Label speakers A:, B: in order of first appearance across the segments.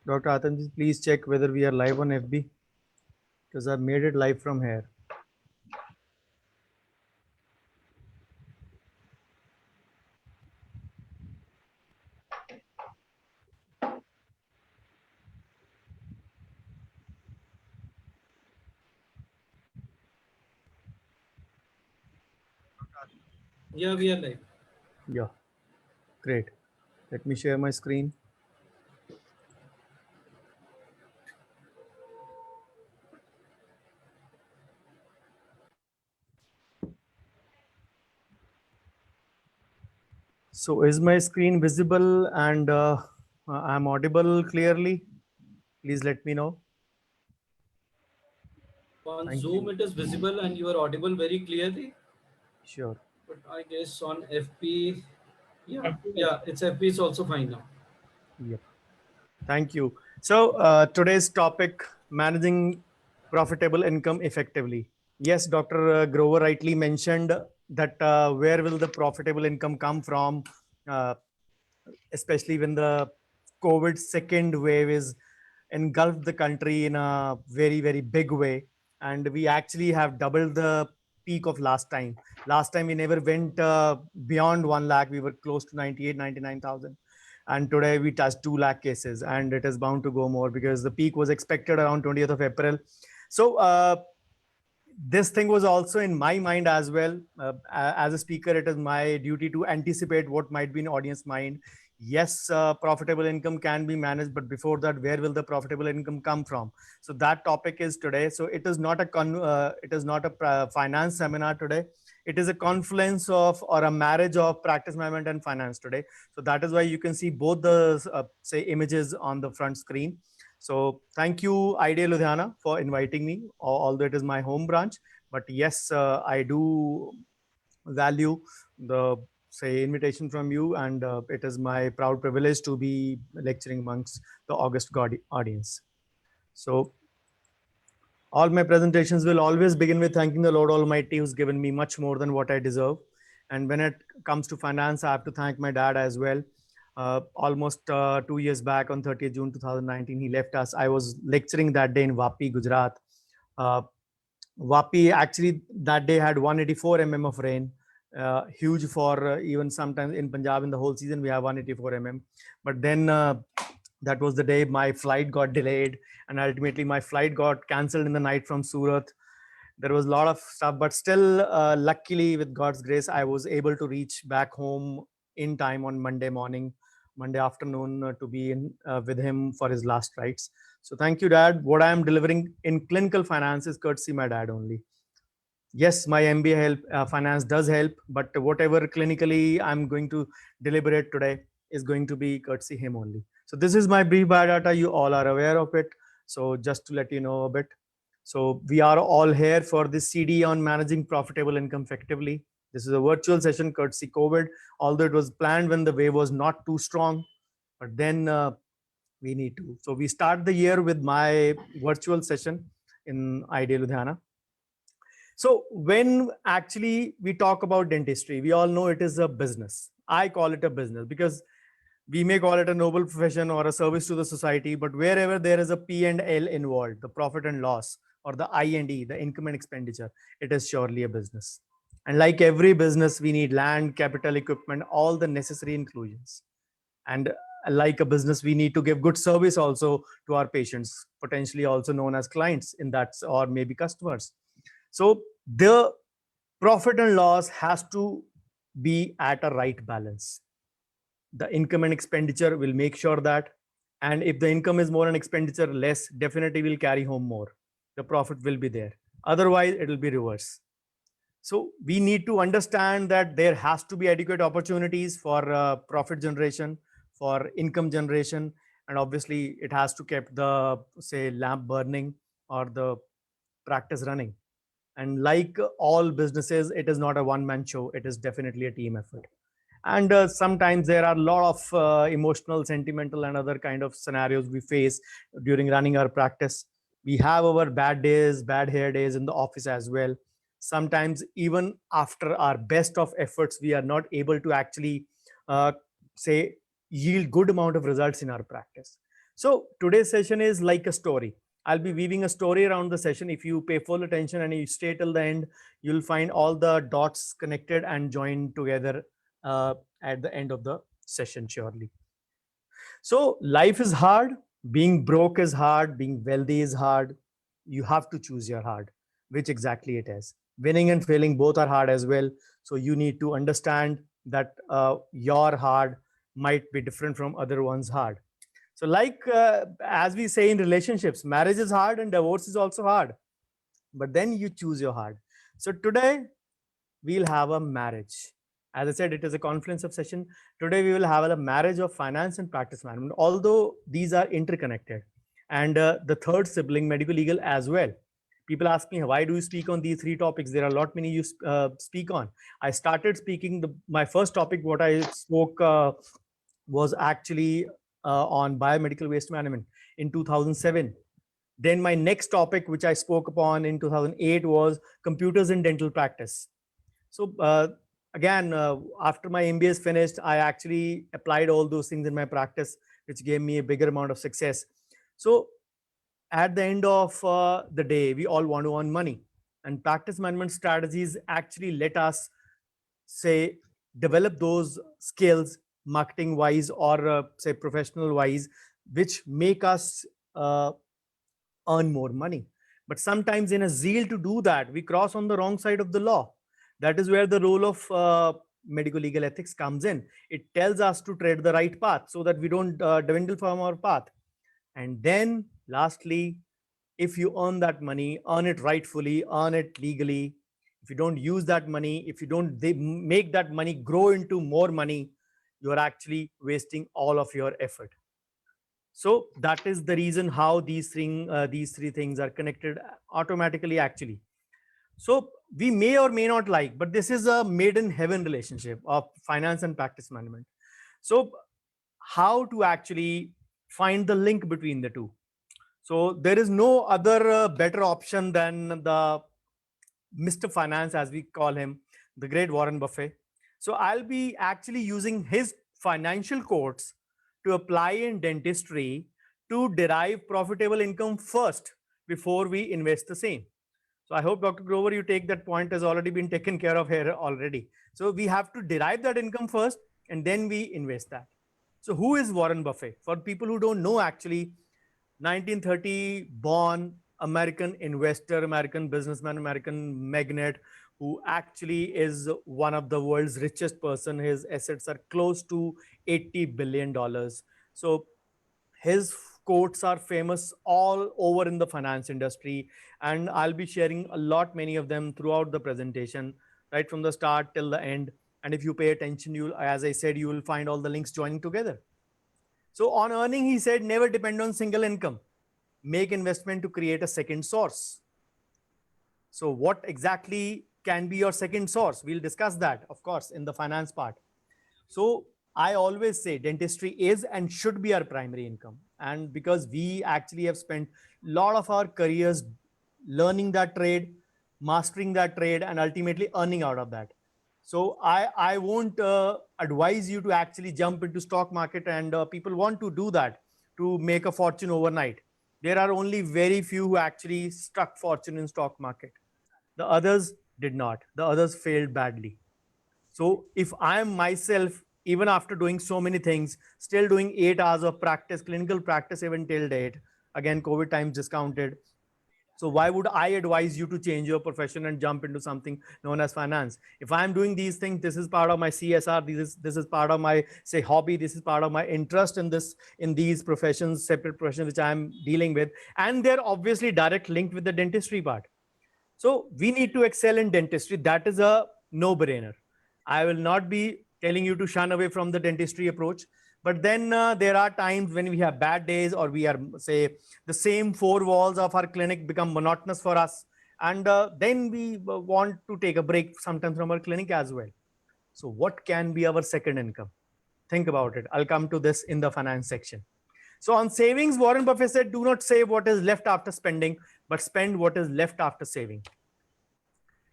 A: Dr. Atanji, please check whether we are live on FB because I've made it live from here.
B: Yeah, we are live.
A: Yeah, great. Let me share my screen. So is my screen visible and I'm audible clearly? Please let me know.
B: On
A: Thank
B: Zoom,
A: you.
B: it is visible and you are audible very clearly.
A: Sure.
B: But I guess on FP, yeah, it's FP is also fine now.
A: Yep. Thank you. So today's topic, managing profitable income effectively. Yes, Dr. Grover rightly mentioned that where will the profitable income come from, uh, especially when the COVID second wave is engulfed the country in a very, very big way. And we actually have doubled the peak of last time. Last time we never went beyond 1 lakh. We were close to 98, 99,000. And today we touched 2 lakh cases, and it is bound to go more because the peak was expected around 20th of April. So this thing was also in my mind as well. As a speaker, it is my duty to anticipate what might be in audience mind. Yes, profitable income can be managed, but before that, where will the profitable income come from? So that topic is today. So it is not a finance seminar today. It is a confluence of or a marriage of practice management and finance today. So that is why you can see both the say images on the front screen. So thank you, Idea Ludhiana, for inviting me, although it is my home branch. But yes, I do value the say invitation from you, and it is my proud privilege to be lecturing amongst the August audience. So all my presentations will always begin with thanking the Lord Almighty who's given me much more than what I deserve. And when it comes to finance, I have to thank my dad as well. Almost 2 years back on 30th June 2019, he left us. I was lecturing that day in Vapi, Gujarat. Uh, Vapi actually that day had 184 of rain, huge for even sometimes in Punjab in the whole season we have 184 But then that was the day my flight got delayed, and ultimately my flight got cancelled in the night from Surat. There was a lot of stuff, but still, luckily with God's grace, I was able to reach back home in time on Monday morning, Monday afternoon to be in with him for his last rites. So thank you, Dad. What I am delivering in clinical finance is courtesy my dad only. Yes, my MBA help finance does help, but whatever clinically I'm going to deliberate today is going to be courtesy him only. So this is my brief biodata. You all are aware of it. So just to let you know a bit. So we are all here for this CD on managing profitable income effectively. This is a virtual session courtesy COVID, although it was planned when the wave was not too strong, but then we need to. So we start the year with my virtual session in Ideal Ludhiana. So when actually we talk about dentistry, we all know it is a business. I call it a business because we may call it a noble profession or a service to the society, but wherever there is a P and L involved, the profit and loss, or the I&E, the income and expenditure, it is surely a business. And like every business, we need land, capital, equipment, all the necessary inclusions. And like a business, we need to give good service also to our patients, potentially also known as clients in that, or maybe customers. So the profit and loss has to be at a right balance. The income and expenditure will make sure that, and if the income is more and expenditure less, definitely will carry home more. The profit will be there. Otherwise, it will be reverse. So we need to understand that there has to be adequate opportunities for profit generation, for income generation, and obviously it has to keep the say lamp burning or the practice running. And like all businesses, it is not a one-man show. It is definitely a team effort. And sometimes there are a lot of emotional, sentimental, and other kind of scenarios we face during running our practice. We have our bad days, bad hair days in the office as well. Sometimes even after our best of efforts, we are not able to actually uh, say yield good amount of results in our practice. So today's session is like a story. I'll be weaving a story around the session. If you pay full attention and you stay till the end, you'll find all the dots connected and joined together at the end of the session, surely. So life is hard. Being broke is hard. Being wealthy is hard. You have to choose your hard, which exactly it is. Winning and failing both are hard as well. So you need to understand that your hard might be different from other one's hard. So, like as we say in relationships, marriage is hard and divorce is also hard. But then you choose your hard. So today we'll have a marriage. As I said, it is a confluence of session. Today we will have a marriage of finance and practice management, although these are interconnected. And the third sibling, medical legal as well. People ask me, why do you speak on these three topics? There are a lot many you speak on. I started speaking, my first topic, what I spoke was actually on biomedical waste management in 2007. Then my next topic, which I spoke upon in 2008, was computers in dental practice. So again, after my MBA is finished, I actually applied all those things in my practice, which gave me a bigger amount of success. So at the end of the day, we all want to earn money, and practice management strategies actually let us say develop those skills, marketing wise or say professional wise, which make us earn more money. But sometimes in a zeal to do that, we cross on the wrong side of the law. That is where the role of medical legal ethics comes in. It tells us to tread the right path so that we don't dwindle from our path. And then lastly, if you earn that money, earn it rightfully, earn it legally. If you don't use that money, if you don't make that money grow into more money, you are actually wasting all of your effort. So that is the reason how these three things are connected automatically, actually. So we may or may not like, but this is a made in heaven relationship of finance and practice management. So how to actually find the link between the two? So there is no other better option than the Mr. Finance, as we call him, the great Warren Buffett. So I'll be actually using his financial quotes to apply in dentistry to derive profitable income first before we invest the same. So I hope, Dr. Grover, you take that point has already been taken care of here already. So we have to derive that income first and then we invest that. So who is Warren Buffett? For people who don't know, actually, 1930 born American investor, American businessman, American magnate, who actually is one of the world's richest person. His assets are close to $80 billion. So his quotes are famous all over in the finance industry, and I'll be sharing a lot many of them throughout the presentation, right from the start till the end. And if you pay attention, you'll, as I said, you will find all the links joining together. So on earning, he said, never depend on single income. Make investment to create a second source. So what exactly can be your second source? We'll discuss that, of course, in the finance part. So I always say dentistry is and should be our primary income. And because we actually have spent a lot of our careers learning that trade, mastering that trade, and ultimately earning out of that. So I won't advise you to actually jump into stock market, and people want to do that to make a fortune overnight. There are only very few who actually struck fortune in stock market. The others did not. The others failed badly. So if I am myself, even after doing so many things, still doing 8 hours of practice, clinical practice even till date, again, COVID times discounted. So why would I advise you to change your profession and jump into something known as finance? If I'm doing these things, this is part of my CSR. This is part of my say hobby. This is part of my interest in this in these professions, separate professions which I'm dealing with, and they're obviously direct linked with the dentistry part. So we need to excel in dentistry. That is a no-brainer. I will not be telling you to shun away from the dentistry approach. But then there are times when we have bad days, or we are, say, the same four walls of our clinic become monotonous for us. And then we want to take a break sometimes from our clinic as well. So what can be our second income? Think about it. I'll come to this in the finance section. So on savings, Warren Buffett said, do not save what is left after spending, but spend what is left after saving.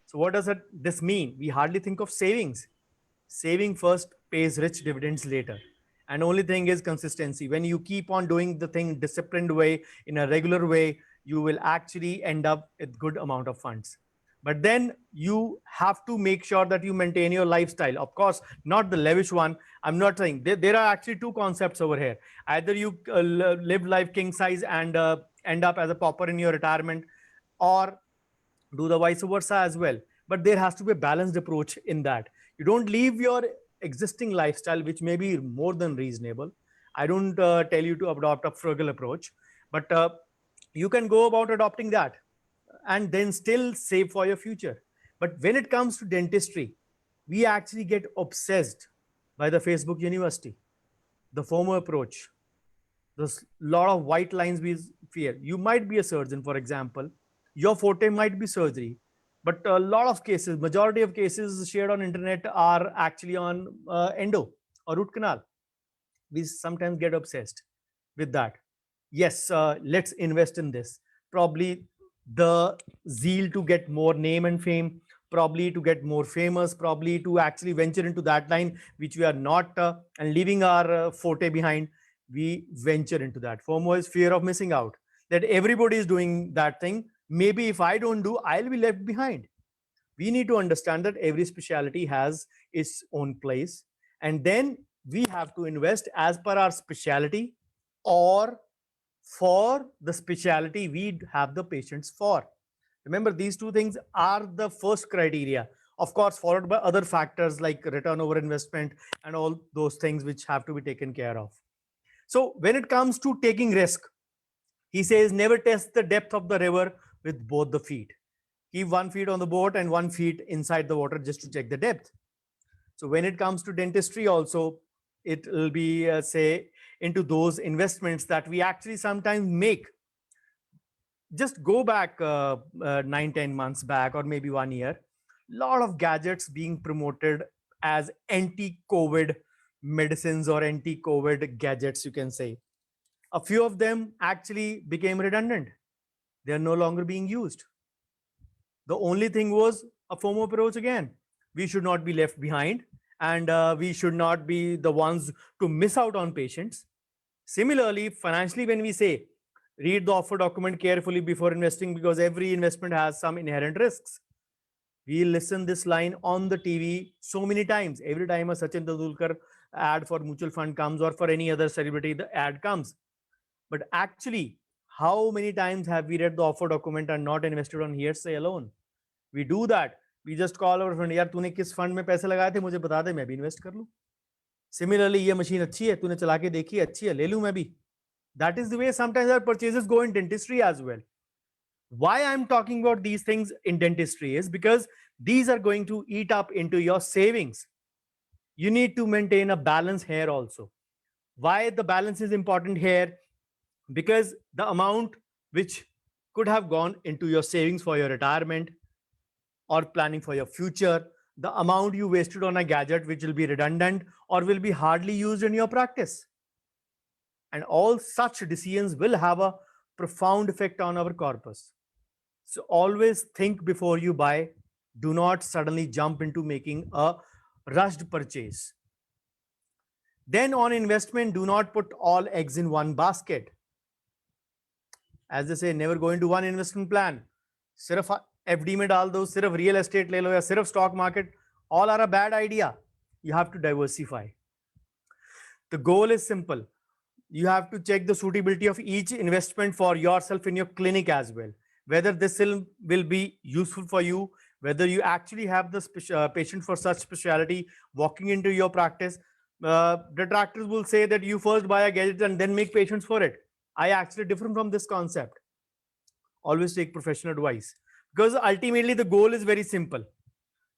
A: So what does this mean? We hardly think of savings. Saving first pays rich dividends later. And only thing is consistency. When you keep on doing the thing disciplined way, in a regular way, you will actually end up with good amount of funds. But then you have to make sure that you maintain your lifestyle. Of course, not the lavish one. I'm not saying there are actually two concepts over here. Either you live life king size and end up as a pauper in your retirement, or do the vice versa as well. But there has to be a balanced approach in that. You don't leave your existing lifestyle, which may be more than reasonable. I don't tell you to adopt a frugal approach, but you can go about adopting that and then still save for your future. But when it comes to dentistry, we actually get obsessed by the Facebook University, the FOMO approach. There's a lot of white lines we fear. You might be a surgeon, for example. Your forte might be surgery, but a lot of cases, majority of cases shared on internet are actually on endo or root canal. We sometimes get obsessed with that. Yes, let's invest in this. Probably the zeal to get more name and fame, probably to get more famous, probably to actually venture into that line which we are not, and leaving our forte behind, we venture into that. FOMO is fear of missing out, that everybody is doing that thing. Maybe if I don't do, I'll be left behind. We need to understand that every specialty has its own place, and then we have to invest as per our specialty, or for the specialty we have the patients for. Remember, these two things are the first criteria, of course, followed by other factors like return over investment and all those things which have to be taken care of. So when it comes to taking risk, he says never test the depth of the river with both the feet. Keep 1 feet on the boat and 1 feet inside the water just to check the depth. So when it comes to dentistry also, it will be say into those investments that we actually sometimes make. Just go back 9-10 months back, or maybe 1 year, lot of gadgets being promoted as anti-COVID medicines or anti-COVID gadgets, you can say. A few of them actually became redundant. They are no longer being used. The only thing was a FOMO approach again. We should not be left behind, and we should not be the ones to miss out on patients. Similarly, financially, when we say read the offer document carefully before investing, because every investment has some inherent risks. We listen this line on the TV so many times. Every time a Sachin Tendulkar ad for mutual fund comes, or for any other celebrity, the ad comes. But actually, how many times have we read the offer document and not invested on hearsay alone? We do that. We just call our friend, यार तूने किस fund में पैसे लगाए थे, मुझे बता दे, मैं भी इन्वेस्ट कर लूं. Similarly, ये मशीन अच्छी है, तूने चला के देखी, अच्छी है, ले लूं मैं भी. That is the way sometimes our purchases go in dentistry as well. Why I'm talking about these things in dentistry is because these are going to eat up into your savings. You need to maintain a balance here also. Why the balance is important here? Because the amount which could have gone into your savings for your retirement or planning for your future, the amount you wasted on a gadget which will be redundant or will be hardly used in your practice. And all such decisions will have a profound effect on our corpus. So always think before you buy. Do not suddenly jump into making a rushed purchase. Then on investment, do not put all eggs in one basket. As they say, never go into one investment plan. सिर्फ FD में डाल दो, सिर्फ real estate ले लो, या सिर्फ stock market, all are a bad idea. You have to diversify. The goal is simple. You have to check the suitability of each investment for yourself in your clinic as well. Whether this will be useful for you, whether you actually have the patient for such specialty walking into your practice. Detractors will say that you first buy a gadget and then make patients for it. I actually differ from this concept. Always take professional advice, because ultimately the goal is very simple: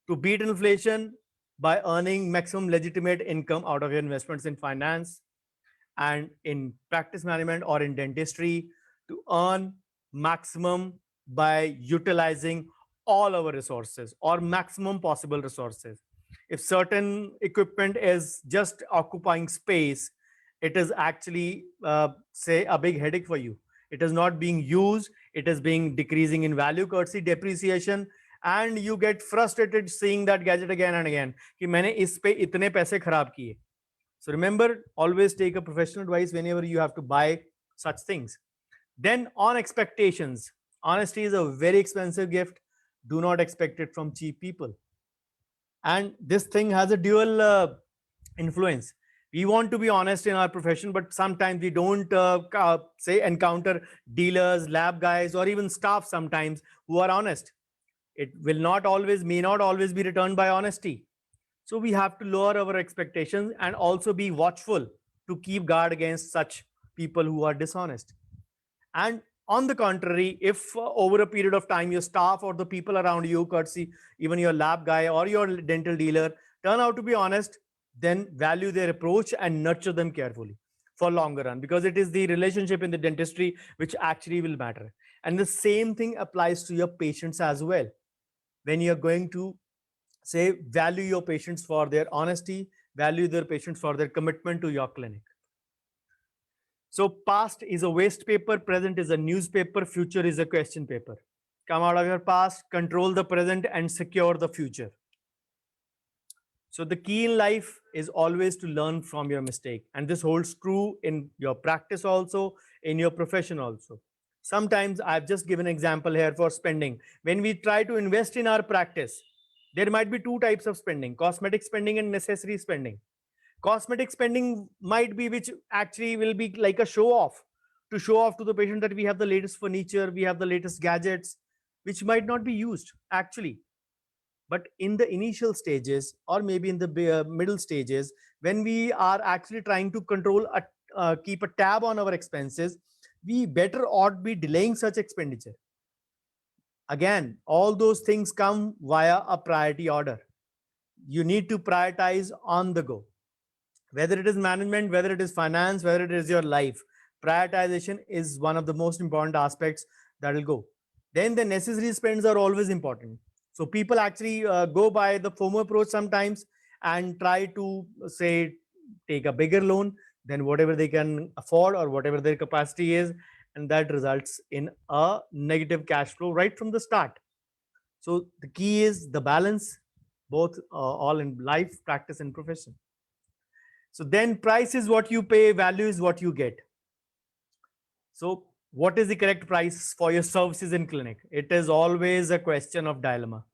A: to beat inflation by earning maximum legitimate income out of your investments in finance and in practice management or in dentistry, to earn maximum by utilizing all our resources or maximum possible resources. If certain equipment is just occupying space, it is actually say a big headache for you. It is not being used, it is being decreasing in value, courtesy depreciation, and you get frustrated seeing that gadget again and again कि मैंने इस पे इतने पैसे खराब किए. So remember, always take a professional advice whenever you have to buy such things. Then on expectations, honesty is a very expensive gift. Do not expect it from cheap people. And this thing has a dual influence. We want to be honest in our profession, but sometimes we don't say encounter dealers, lab guys, or even staff sometimes who are honest. It will not always, may not always be returned by honesty. So we have to lower our expectations and also be watchful to keep guard against such people who are dishonest. And on the contrary, if over a period of time your staff or the people around you, courtesy even your lab guy or your dental dealer, turn out to be honest, then value their approach and nurture them carefully for longer run, because it is the relationship in the dentistry which actually will matter. And the same thing applies to your patients as well. When you're going to say value your patients for their honesty, value their patients for their commitment to your clinic. So past is a waste paper, present is a newspaper, future is a question paper. Come out of your past, control the present, and secure the future. So the key in life is always to learn from your mistake. And this holds true in your practice also, in your profession also. Sometimes I've just given an example here for spending. When we try to invest in our practice, there might be two types of spending: cosmetic spending and necessary spending. Cosmetic spending might be which actually will be like a show off, to show off to the patient that we have the latest furniture, we have the latest gadgets, which might not be used actually. But in the initial stages, or maybe in the middle stages, when we are actually trying to control keep a tab on our expenses, we better ought be delaying such expenditure. Again, all those things come via a priority order. You need to prioritize on the go, whether it is management, whether it is finance, whether it is your life. Prioritization is one of the most important aspects that will go. Then the necessary spends are always important. So people actually go by the FOMO approach sometimes and try to say take a bigger loan than whatever they can afford or whatever their capacity is, and that results in a negative cash flow right from the start. So the key is the balance, both all in life, practice, and profession. So then price is what you pay, value is what you get. So what is the correct price for your services in clinic? It is always a question of dilemma.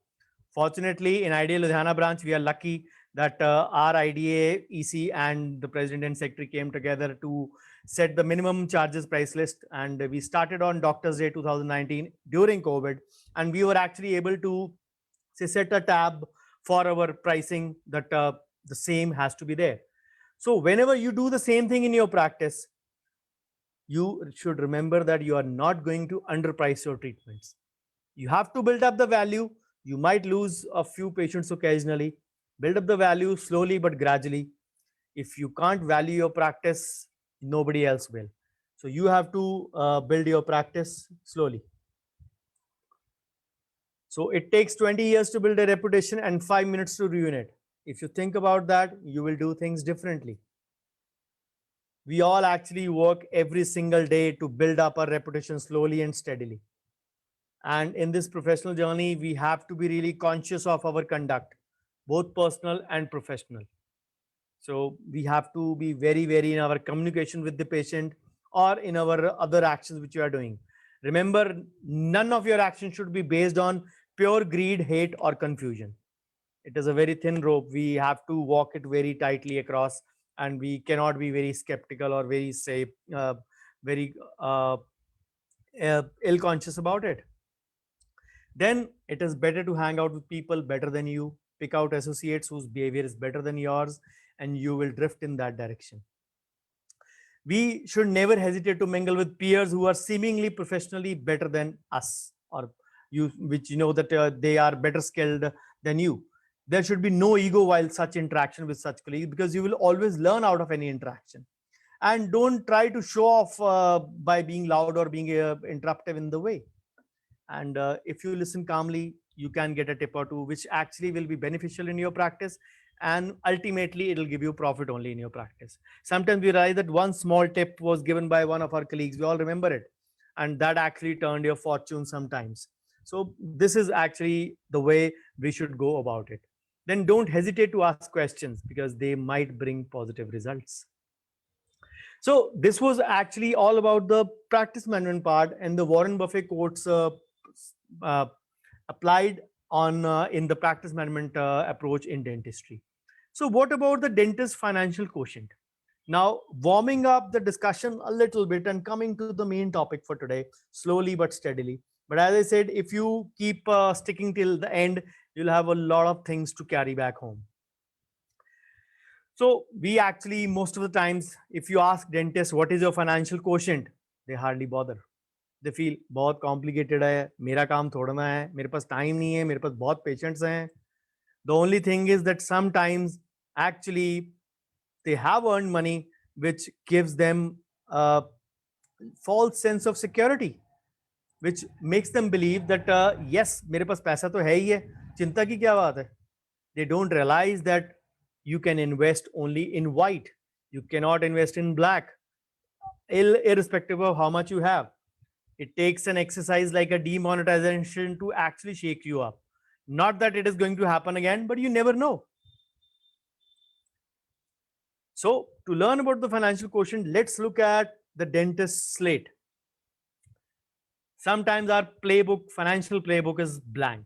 A: Fortunately, in IDA Ludhiana branch, we are lucky that our IDA, EC, and the president and secretary came together to set the minimum charges price list. And we started on Doctors Day 2019 during COVID. And we were actually able to say, set a tab for our pricing that the same has to be there. So whenever you do the same thing in your practice, you should remember that you are not going to underprice your treatments. You have to build up the value. You might lose a few patients occasionally. Build up the value slowly but gradually. If you can't value your practice, nobody else will. So you have to build your practice slowly. So it takes 20 years to build a reputation and 5 minutes to ruin it. If you think about that, you will do things differently. We all actually work every single day to build up our reputation slowly and steadily. And in this professional journey, we have to be really conscious of our conduct, both personal and professional. So we have to be very, very in our communication with the patient or in our other actions which you are doing. Remember, none of your actions should be based on pure greed, hate, or confusion. It is a very thin rope. We have to walk it very tightly across, and we cannot be very skeptical or very, say, very ill conscious about it. Then it is better to hang out with people better than you, pick out associates whose behavior is better than yours, and you will drift in that direction. We should never hesitate to mingle with peers who are seemingly professionally better than us, or you, which you know that they are better skilled than you. There should be no ego while such interaction with such colleagues, because you will always learn out of any interaction. And don't try to show off by being loud or being interruptive in the way. And if you listen calmly, you can get a tip or two which actually will be beneficial in your practice, and ultimately it'll give you profit only in your practice. Sometimes we realize that one small tip was given by one of our colleagues, we all remember it, and that actually turned your fortune sometimes. So this is actually the way we should go about it. then don't hesitate to ask questions because they might bring positive results. So this was actually all about the practice management part, and the Warren Buffett quotes uh, applied on in the practice management approach in dentistry. So what about the dentist financial quotient? Now, warming up the discussion a little bit and coming to the main topic for today, slowly but steadily. But as I said, if you keep sticking till the end, you'll have a lot of things to carry back home. So we actually, most of the times, if you ask dentists, what is your financial quotient? They hardly bother. They feel बहुत complicated है, मेरा काम थोड़ा ना है, मेरे पास time नहीं है, मेरे पास बहुत patients हैं. The only thing is that sometimes actually they have earned money, which gives them a false sense of security, which makes them believe that yes, मेरे पास पैसा तो है ही है, चिंता की क्या बात है? They don't realize that you can invest only in white. You cannot invest in black, irrespective of how much you have. It takes an exercise like a demonetization to actually shake you up. Not that it is going to happen again, but you never know. So to learn about the financial quotient, let's look at the dentist slate. Sometimes our playbook, financial playbook is blank.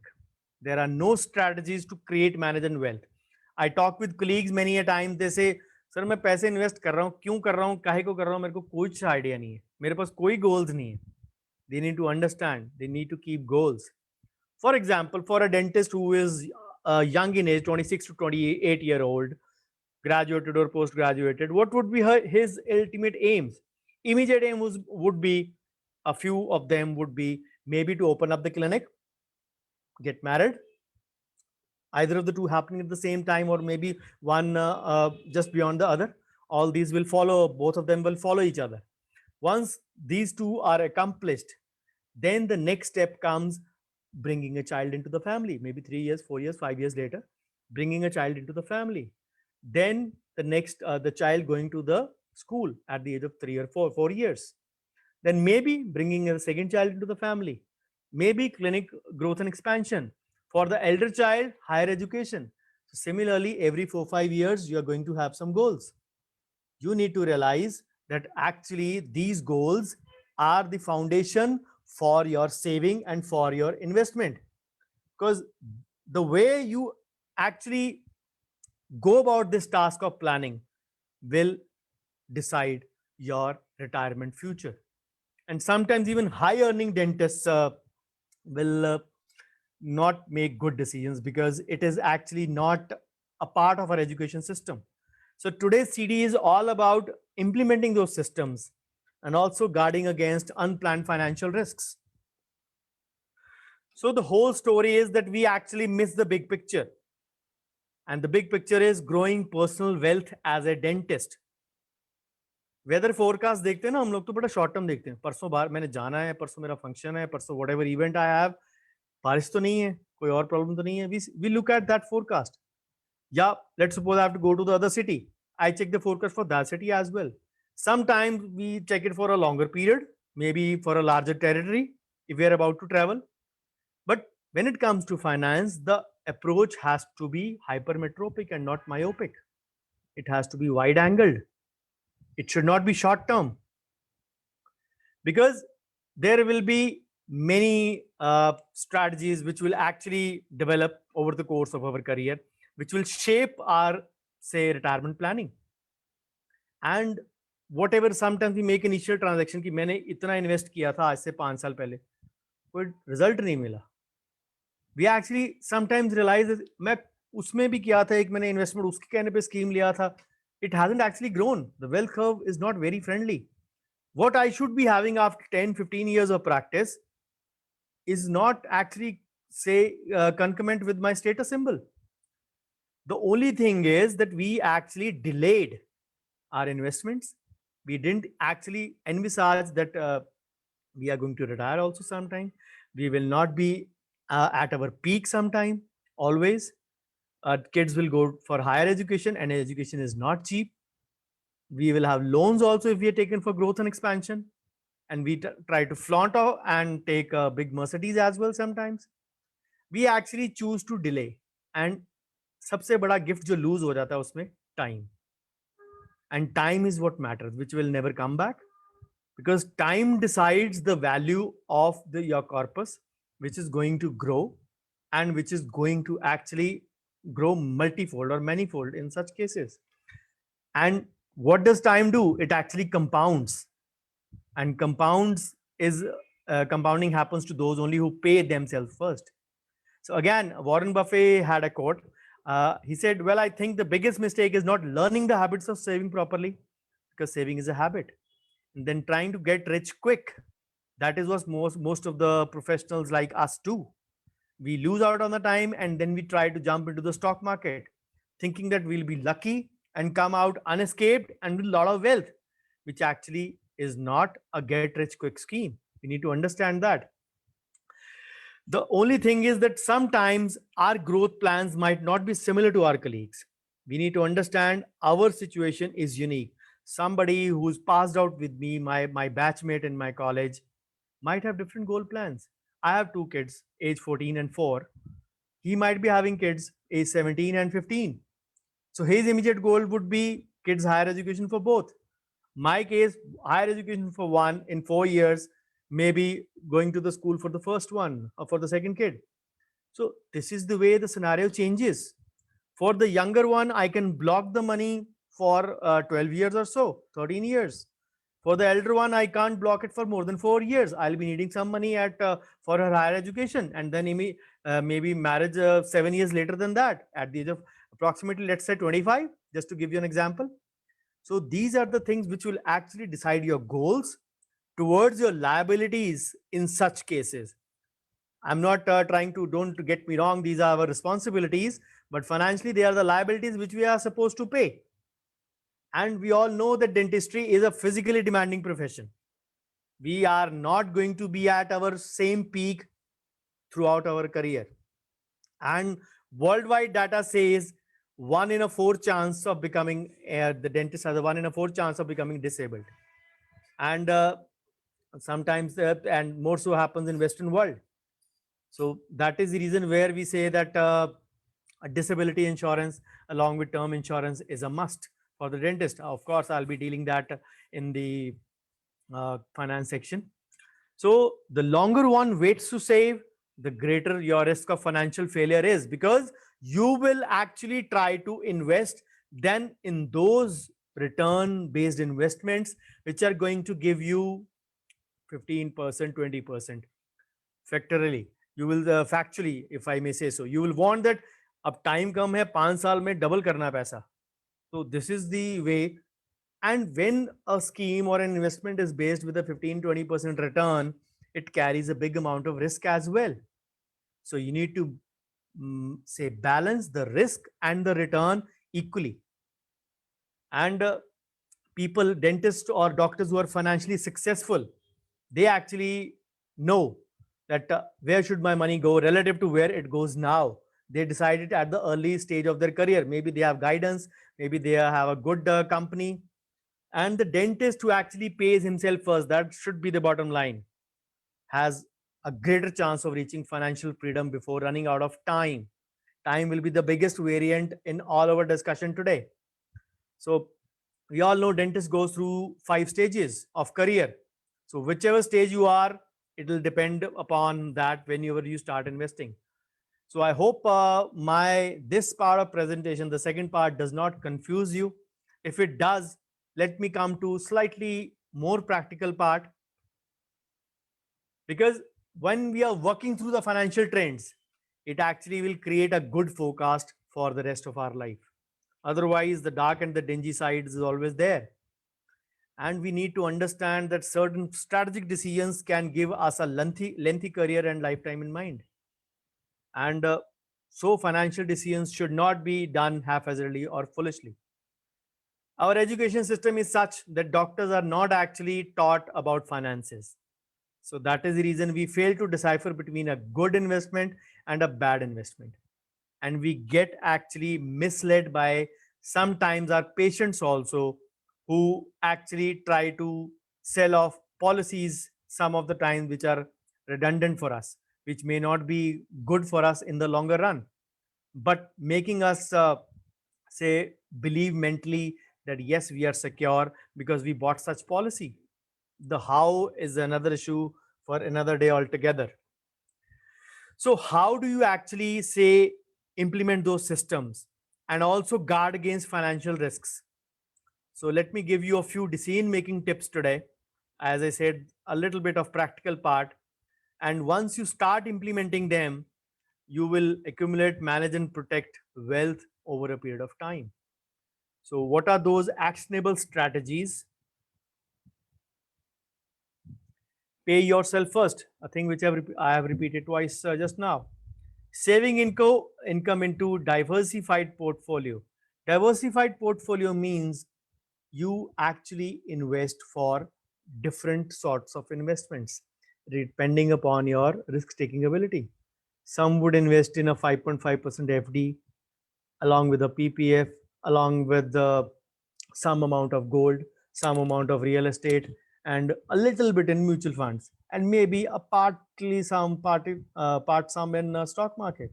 A: There are no strategies to create, manage and wealth. I talk with colleagues many a time. They say, sir मैं पैसे invest कर रहा हूँ, क्यों कर रहा हूँ, काहे को कर रहा हूँ, मेरे को कुछ आइडिया नहीं है, मेरे पास कोई गोल्स नहीं है. They need to understand, they need to keep goals. For example, for a dentist who is young in age, 26 to 28-year-old, graduated or post-graduated, what would be his ultimate aims? Immediate aim would be, a few of them would be maybe to open up the clinic, get married, either of the two happening at the same time, or maybe one just beyond the other. All these will follow, both of them will follow each other. Once these two are accomplished, then the next step comes bringing a child into the family, maybe 3 years, 4 years, 5 years later, bringing a child into the family. Then the next, the child going to the school at the age of 3 or 4 years. Then maybe bringing a second child into the family, maybe clinic growth and expansion. For the elder child, higher education. So similarly, every 4-5 years, you are going to have some goals. You need to realize that actually these goals are the foundation for your saving and for your investment. Because the way you actually go about this task of planning will decide your retirement future. And sometimes even high earning dentists will not make good decisions because it is actually not a part of our education system. So today's CD is all about implementing those systems and also guarding against unplanned financial risks. So the whole story is that we actually miss the big picture. And the big picture is growing personal wealth as a dentist. Weather forecast देखते हैं ना हम लोग, तो बड़ा short term देखते हैं. परसों बाहर मैंने जाना है, परसों मेरा फंक्शन है, परसों what ever event I have, बारिश तो नहीं है, कोई और प्रॉब्लम तो नहीं है. We look at that forecast. या let's suppose I have to go to the other city, I check the forecast for that city as well. Sometimes we check it for a longer period, maybe for a larger territory if we are about to travel. But when it comes to finance, the approach has to be hypermetropic and not myopic. It has to be wide angled. It should not be short term, because there will be many strategies which will actually develop over the course of our career, which will shape our, say, retirement planning. And whatever, sometimes we make initial transaction कि मैंने इतना invest किया था आज से 5 साल पहले, कोई रिजल्ट नहीं मिला. We actually sometimes realize that मैं उसमें भी किया था, एक मैंने इन्वेस्टमेंट उसके कहने पे स्कीम लिया था, it hasn't actually grown. The wealth curve is not very friendly. What I should be having after 10-15 years of practice is not actually, say, concomitant with my status symbol. The only thing is that we actually delayed our investments. We didn't actually envisage that we are going to retire also sometime. We will not be at our peak sometime, always. Kids will go for higher education, and education is not cheap. We will have loans also if we are taken for growth and expansion, and we try to flaunt out and take big Mercedes as well sometimes. We actually choose to delay, and सबसे बड़ा gift जो loose हो जाता है उसमें time. And time is what matters, which will never come back, because time decides the value of your corpus, which is going to grow and which is going to actually grow multifold or manifold in such cases. And what does time do? It actually compounds, and compounding happens to those only who pay themselves first. So again, Warren Buffett had a quote. He said, "Well, I think the biggest mistake is not learning the habits of saving properly, because saving is a habit, and then trying to get rich quick. That is what most of the professionals like us do. We lose out on the time, and then we try to jump into the stock market, thinking that we'll be lucky and come out unescaped and with a lot of wealth, which actually is not a get rich quick scheme. We need to understand that. The only thing is that sometimes our growth plans might not be similar to our colleagues. We need to understand our situation is unique. Somebody who's passed out with me, my batchmate in my college, might have different goal plans. I have two kids, age 14 and 4. He might be having kids, age 17 and 15. So his immediate goal would be kids higher education for both. My case, higher education for one in 4 years, maybe going to the school for the first one or for the second kid. So this is the way the scenario changes. For the younger one, I can block the money for 12 years or so, 13 years. For the elder one, I can't block it for more than 4 years. I'll be needing some money at for her higher education, and then maybe marriage 7 years later than that, at the age of approximately, let's say, 25, just to give you an example. So these are the things which will actually decide your goals towards your liabilities in such cases. I'm not trying to, don't get me wrong, these are our responsibilities, but financially they are the liabilities which we are supposed to pay. And we all know that dentistry is a physically demanding profession. We are not going to be at our same peak throughout our career. And worldwide data says 1 in 4 chance of becoming, the dentist has a 1 in 4 chance of becoming disabled. And sometimes, and more so happens in Western world. So that is the reason where we say that a disability insurance along with term insurance is a must for the dentist. Of course, I'll be dealing that in the finance section. So the longer one waits to save, the greater your risk of financial failure is, because you will actually try to invest then in those return based investments which are going to give you 15%, 20% factorally. You will factually, if I may say so, you will want that अब time कम है 5 साल में double करना पैसा. So this is the way. And when a scheme or an investment is based with a 15-20% return, it carries a big amount of risk as well. So you need to say balance the risk and the return equally. And people, dentists or doctors who are financially successful, they actually know that where should my money go relative to where it goes now. They decide it at the early stage of their career. Maybe they have guidance, maybe they have a good company. And the dentist who actually pays himself first, that should be the bottom line, has a greater chance of reaching financial freedom before running out of time. Time will be the biggest variant in all our discussion today. So we all know dentist goes through 5 stages of career. So whichever stage you are, it will depend upon that whenever you start investing. So I hope this part of presentation, the second part, does not confuse you. If it does, let me come to slightly more practical part, because when we are working through the financial trends, it actually will create a good forecast for the rest of our life. Otherwise, the dark and the dingy sides is always there. And we need to understand that certain strategic decisions can give us a lengthy career and lifetime in mind. And so financial decisions should not be done haphazardly or foolishly. Our education system is such that doctors are not actually taught about finances. So that is the reason we fail to decipher between a good investment and a bad investment. And we get actually misled by sometimes our patients also, who actually try to sell off policies some of the time which are redundant for us, which may not be good for us in the longer run. but making us say believe mentally that yes, we are secure because we bought such policy. The how is another issue for another day altogether. So how do you actually say implement those systems and also guard against financial risks? So let me give you a few decision making tips today. As I said, a little bit of practical part. And once you start implementing them, you will accumulate, manage, and protect wealth over a period of time. So, what are those actionable strategies? Pay yourself first, a thing which I have repeated twice just now. Saving income into diversified portfolio. Diversified portfolio means you actually invest for different sorts of investments depending upon your risk taking ability. Some would invest in a 5.5% FD along with a PPF, along with some amount of gold, some amount of real estate, and a little bit in mutual funds, and maybe a part some in stock market.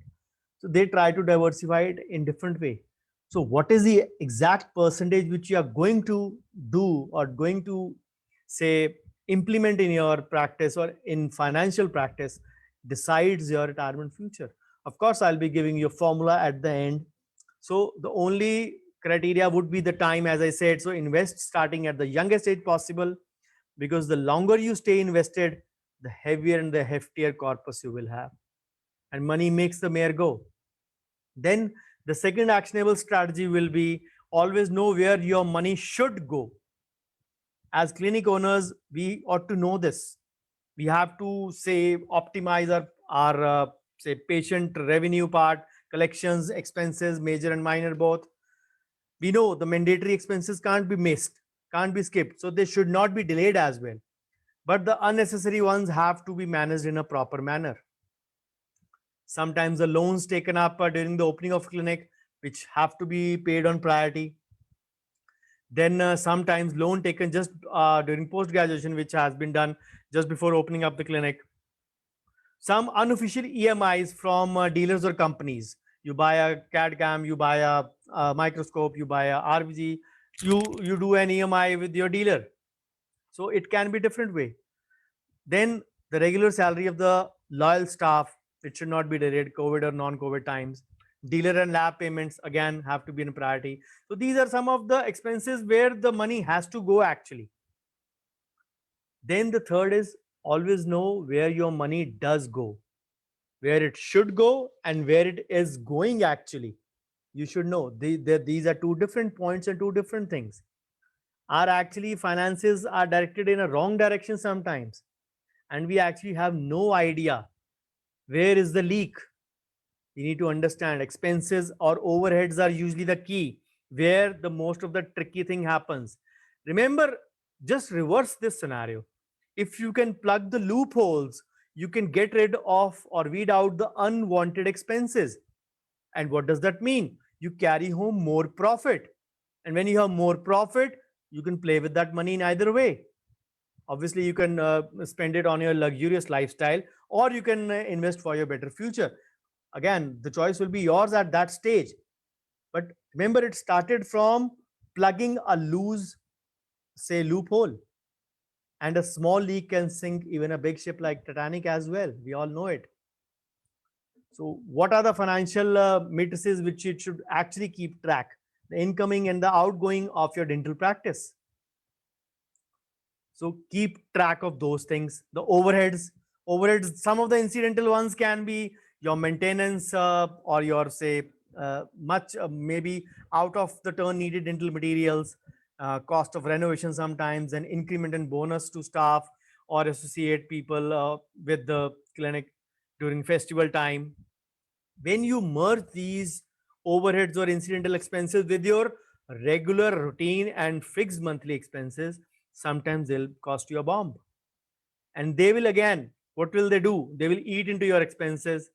A: So they try to diversify it in different way. So what is the exact percentage which you are going to do or going to say implement in your practice or in financial practice decides your retirement future. Of course, I'll be giving you a formula at the end. So the only criteria would be the time, as I said. So invest starting at the youngest age possible, because the longer you stay invested, the heavier and the heftier corpus you will have. And money makes the mayor go. Then the second actionable strategy will be always know where your money should go. As clinic owners, we ought to know this. We have to say optimize our say patient revenue part, collections, expenses, major and minor both. We know the mandatory expenses can't be missed, can't be skipped, so they should not be delayed as well. But the unnecessary ones have to be managed in a proper manner. Sometimes the loans taken up during the opening of clinic, which have to be paid on priority. Then sometimes loan taken just during post graduation, which has been done just before opening up the clinic. Some unofficial EMIs from dealers or companies. You buy a CAD cam, you buy a microscope, you buy a RVG, you do an EMI with your dealer. So it can be different way. Then the regular salary of the loyal staff, it should not be delayed, COVID or non-COVID times. Dealer and lab payments again have to be in priority. So these are some of the expenses where the money has to go actually. Then the third is always know where your money does go, where it should go and where it is going actually. You should know these are two different points and two different things. Our actually finances are directed in a wrong direction sometimes, and we actually have no idea where is the leak. We need to understand expenses or overheads are usually the key where the most of the tricky thing happens. Remember, just reverse this scenario. If you can plug the loopholes, you can get rid of or weed out the unwanted expenses. And what does that mean? You carry home more profit. And when you have more profit, you can play with that money in either way. Obviously, you can spend it on your luxurious lifestyle, or you can invest for your better future. Again, the choice will be yours at that stage. But remember, it started from plugging a loose, say, loophole. And a small leak can sink even a big ship like Titanic as well. We all know it. So, what are the financial matrices which it should actually keep track? The incoming and the outgoing of your dental practice. So, keep track of those things. The overheads. Some of the incidental ones can be your maintenance or your say much maybe out of the turn needed dental materials, cost of renovation sometimes, and increment and bonus to staff or associate people with the clinic during festival time. When you merge these overheads or incidental expenses with your regular routine and fixed monthly expenses, sometimes they'll cost you a bomb. And they will again, what will they do? They will eat into your expenses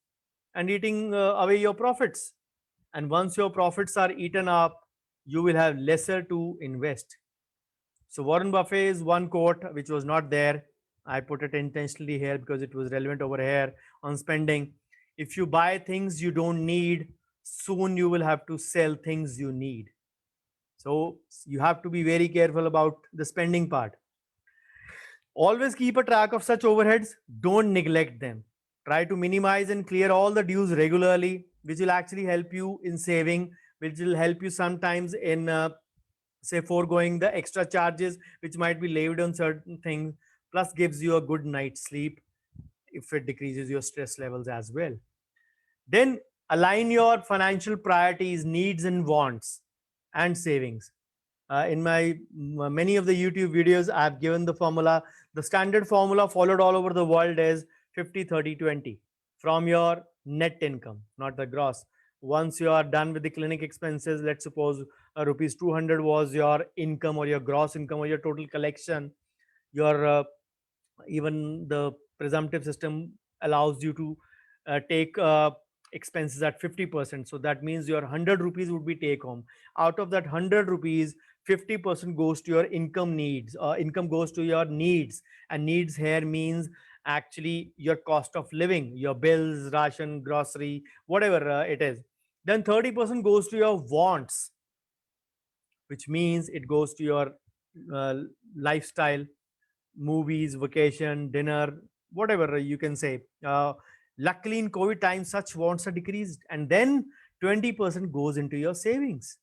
A: and eating away your profits. And once your profits are eaten up, you will have lesser to invest. So Warren Buffett's one quote, which was not there, I put it intentionally here because it was relevant over here on spending. If you buy things you don't need, soon you will have to sell things you need. So you have to be very careful about the spending part. Always keep a track of such overheads. Don't neglect them. Try to minimize and clear all the dues regularly, which will actually help you in saving, which will help you sometimes in, say, foregoing the extra charges which might be laid on certain things, plus gives you a good night's sleep if it decreases your stress levels as well. Then align your financial priorities, needs, and wants and savings. In my many of the YouTube videos, I've given the formula. The standard formula followed all over the world is 50-30-20 from your net income, not the gross. Once you are done with the clinic expenses, let's suppose rupees 200 was your income or your gross income or your total collection. Your even the presumptive system allows you to take expenses at 50%. So that means your 100 rupees would be take home. Out of that 100 rupees, 50% goes to your income needs. Income goes to your needs, and needs here means actually your cost of living, your bills, ration, grocery, whatever it is. Then 30% goes to your wants, which means it goes to your uh, lifestyle, movies, vacation, dinner, whatever you can say. Luckily, in COVID times, such wants are decreased, and then 20% goes into your savings,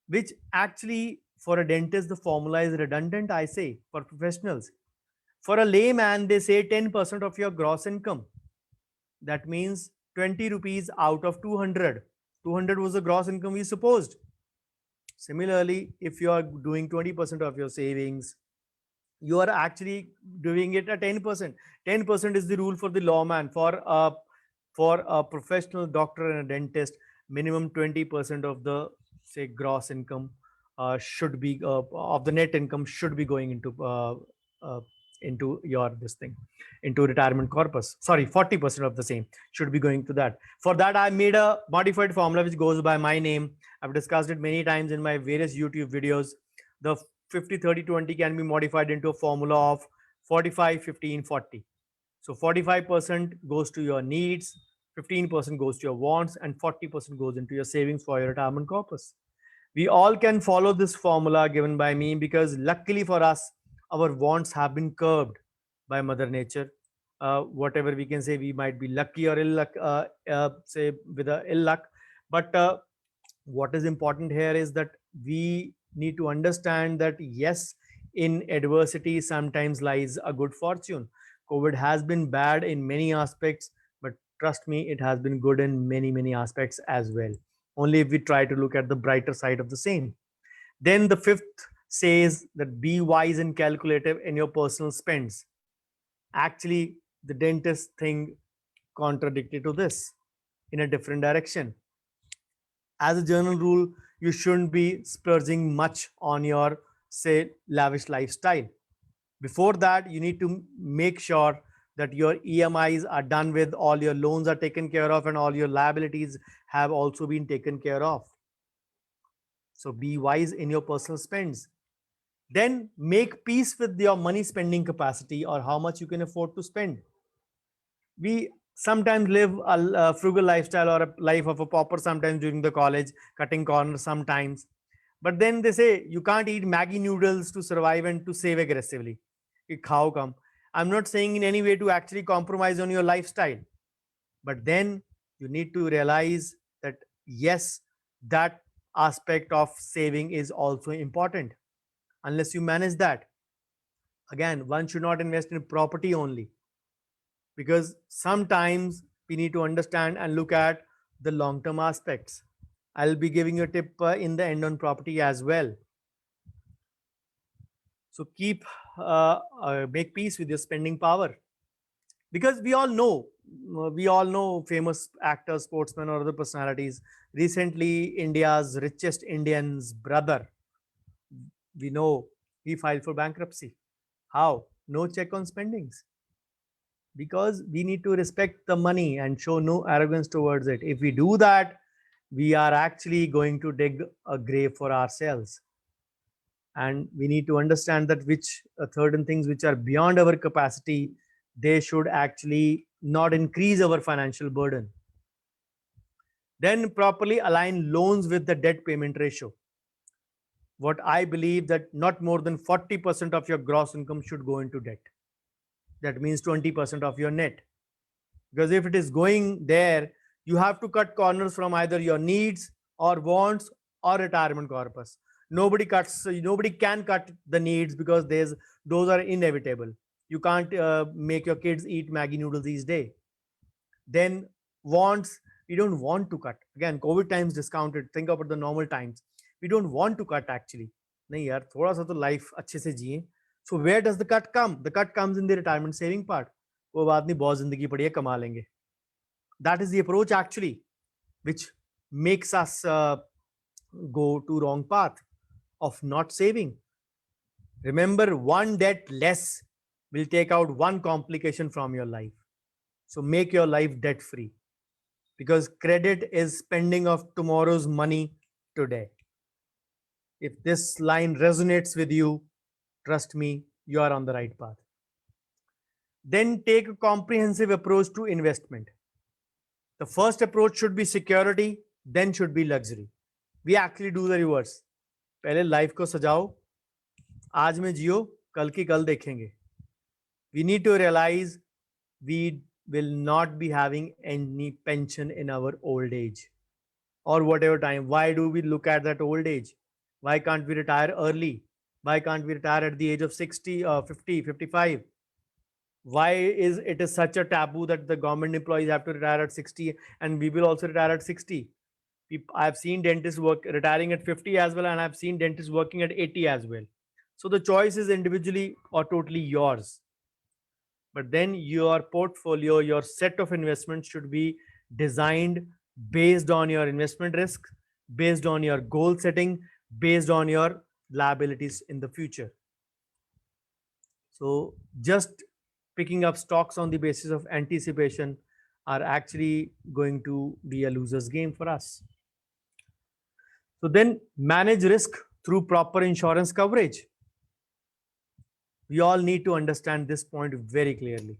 A: which actually for a dentist the formula is redundant. I say for professionals, for a layman they say 10% of your gross income. That means 20 rupees out of 200. 200 was the gross income we supposed. Similarly, if you are doing 20% of your savings, you are actually doing it at 10%. 10% is the rule for the lawman. For a professional doctor and a dentist, minimum 20% of the, say, gross income should be of the net income should be going uh, into your this thing, into retirement corpus. Sorry, 40% of the same should be going to that. For that, I made a modified formula which goes by my name. I've discussed it many times in my various YouTube videos. The 50-30-20 can be modified into a formula of 45-15-40. So 45% goes to your needs, 15% goes to your wants, and 40% goes into your savings for your retirement corpus. We all can follow this formula given by me because luckily for us, our wants have been curbed by Mother Nature. Whatever we can say, we might be lucky or ill luck, say with a ill luck, but what is important here is that we need to understand that yes, in adversity sometimes lies a good fortune. COVID has been bad in many aspects, but trust me, it has been good in many aspects as well, only if we try to look at the brighter side of the same. Then the fifth says that be wise and calculative in your personal spends. Actually, the dentist thing contradicted to this in a different direction. As a general rule, you shouldn't be splurging much on your, say, lavish lifestyle. Before that, you need to make sure that your EMIs are done with, all your loans are taken care of, and all your liabilities have also been taken care of. So be wise in your personal spends. Then make peace with your money spending capacity or how much you can afford to spend. We sometimes live a frugal lifestyle or a life of a pauper sometimes during the college, cutting corners sometimes. But then they say you can't eat Maggie noodles to survive and to save aggressively. How come? I'm not saying in any way to actually compromise on your lifestyle. But then you need to realize that yes, that aspect of saving is also important. Unless you manage that, again, one should not invest in property only, because sometimes we need to understand and look at the long term aspects. I'll be giving you a tip in the end on property as well. So make peace with your spending power, because we all know famous actors, sportsmen, or other personalities. Recently, India's richest Indian's brother, we know he filed for bankruptcy. How? No check on spendings, because we need to respect the money and show no arrogance towards it. If we do that, we are actually going to dig a grave for ourselves. And we need to understand that which certain things which are beyond our capacity, they should actually not increase our financial burden. Then properly align loans with the debt payment ratio. What I believe that not more than 40% of your gross income should go into debt. That means 20% of your net. Because if it is going there, you have to cut corners from either your needs or wants or retirement corpus. Nobody can cut the needs because those are inevitable. You can't make your kids eat Maggie noodles each day. Then wants, we don't want to cut. Again, COVID times discounted. Think about the normal times. We don't want to cut actually. नहीं यार, थोड़ा सा तो life अच्छे से जिए. So where does the cut come? The cut comes in the retirement saving part. वो बात नहीं, बहुत जिंदगी पड़ी है, कमा लेंगे. That is the approach actually, which makes us go to wrong path of not saving. Remember, one debt less will take out one complication from your life. So make your life debt free, because credit is spending of tomorrow's money today. If this line resonates with you, trust me, you are on the right path. Then take a comprehensive approach to investment. The first approach should be security, then should be luxury. We actually do the reverse. पहले life को सजाओ, आज में जियो, कल की कल देखेंगे. We need to realize we will not be having any pension in our old age or whatever time. Why do we look at that old age? Why can't we retire early? Why can't we retire at the age of 60 or 50, 55? Why is it such a taboo that the government employees have to retire at 60 and we will also retire at 60? I've seen dentists retiring at 50 as well, and I've seen dentists working at 80 as well. So the choice is individually or totally yours. But then your portfolio, your set of investments should be designed based on your investment risk, based on your goal setting, based on your liabilities in the future. So just picking up stocks on the basis of anticipation are actually going to be a loser's game for us. So then manage risk through proper insurance coverage. We all need to understand this point very clearly.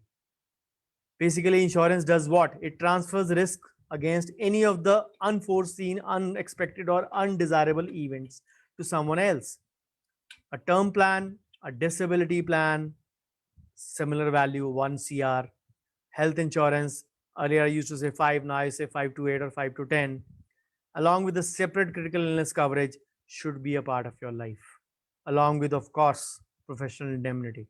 A: Basically, insurance does what? It transfers risk against any of the unforeseen, unexpected, or undesirable events to someone else. A term plan, a disability plan, similar value, 1 CR. Health insurance, earlier I used to say 5, now I say 5 to 8 or 5 to 10. Along with the separate critical illness coverage should be a part of your life, along with, of course, professional indemnity.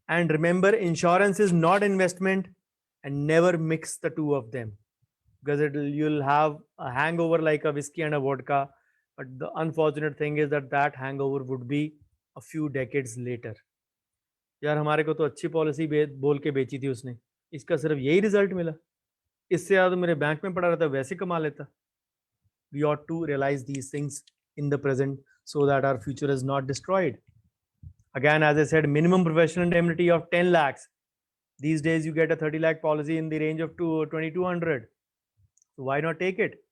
A: And remember, insurance is not investment, and never mix the two of them, because you'll have a hangover like a whiskey and a vodka. But the unfortunate thing is that hangover would be a few decades later. यार हमारे को तो अच्छी policy बोल के बेची थी उसने, इसका सिर्फ यही रिजल्ट मिला, इससे ज़्यादा मेरे बैंक में पड़ा रहता, वैसे कमा लेता. We ought to realize these things in the present so that our future is not destroyed. Again, as I said, minimum professional indemnity of 10 lakhs. These days you get a 30 lakh policy in the range of 2200. So why not take it?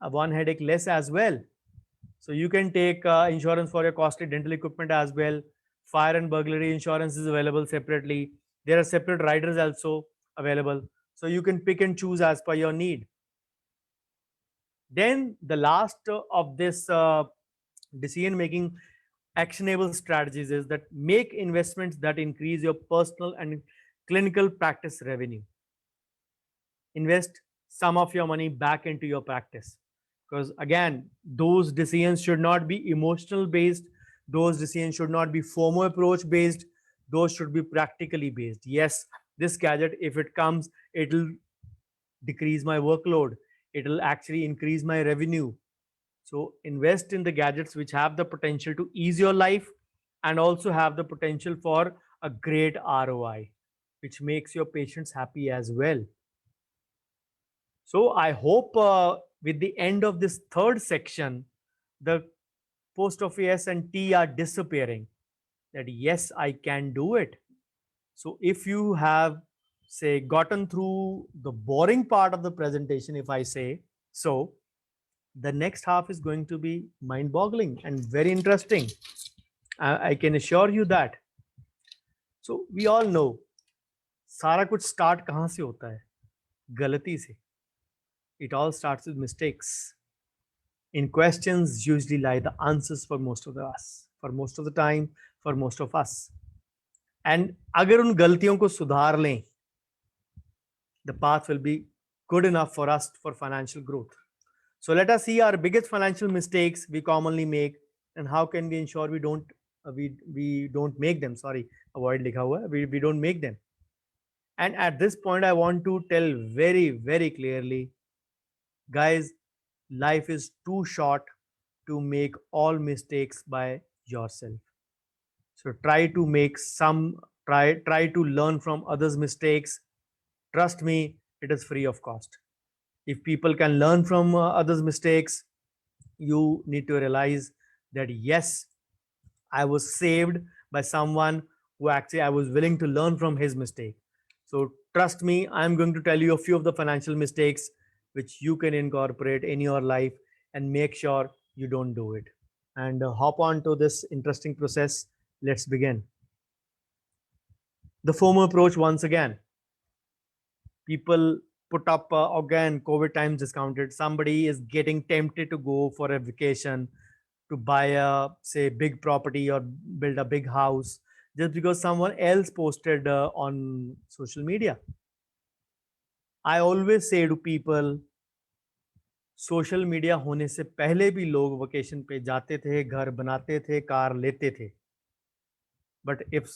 A: One headache less as well. So you can take insurance for your costly dental equipment as well. Fire and burglary insurance is available separately. There are separate riders also available. So you can pick and choose as per your need. Then the last of this decision-making actionable strategies is that make investments that increase your personal and clinical practice revenue. Invest some of your money back into your practice, because again, those decisions should not be emotional based. Those decisions should not be FOMO approach based. Those should be practically based. Yes, this gadget, if it comes, it'll decrease my workload. It'll actually increase my revenue. So invest in the gadgets which have the potential to ease your life and also have the potential for a great ROI, which makes your patients happy as well. So I hope with the end of this third section, the post of yes and T are disappearing. That yes, I can do it. So if you have, say, gotten through the boring part of the presentation, if I say so, the next half is going to be mind-boggling and very interesting. I can assure you that. So we all know, सारा कुछ start कहाँ से होता है? गलती से. It all starts with mistakes. In questions usually lie the answers for most of us, for most of the time, for most of us. And अगर उन गलतियों को सुधार लें, the path will be good enough for us for financial growth. So let us see our biggest financial mistakes we commonly make and how can we ensure we don't make them. Sorry, avoid likha hua hai. We don't make them. And at this point, I want to tell very clearly, guys, life is too short to make all mistakes by yourself. So try to learn from others' mistakes. Trust me, it is free of cost. If people can learn from others' mistakes, you need to realize that yes, I was saved by someone who actually I was willing to learn from his mistake. So trust me, I'm going to tell you a few of the financial mistakes which you can incorporate in your life and make sure you don't do it. And hop on to this interesting process. Let's begin. The FOMO approach once again. People put up again COVID times discounted. Somebody is getting tempted to go for a vacation, to buy a say big property or build a big house just because someone else posted on social media. I always say to people, social media होने से पहले भी लोग vacation पे जाते थे, घर बनाते थे, कार लेते थे. But if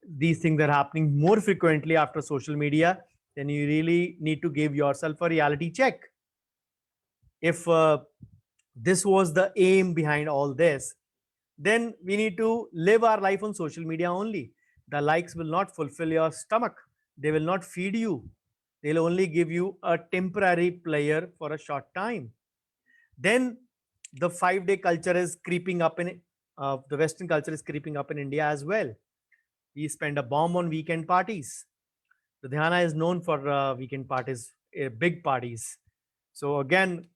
A: these things are happening more frequently after social media, then you really need to give yourself a reality check. If this was the aim behind all this, then we need to live our life on social media only. The likes will not fulfill your stomach. They will not feed you. They'll only give you a temporary pleasure for a short time. Then the 5-day culture is creeping up in the Western culture is creeping up in India as well. We spend a bomb on weekend parties. Ludhiana is known for weekend parties, big parties. So again,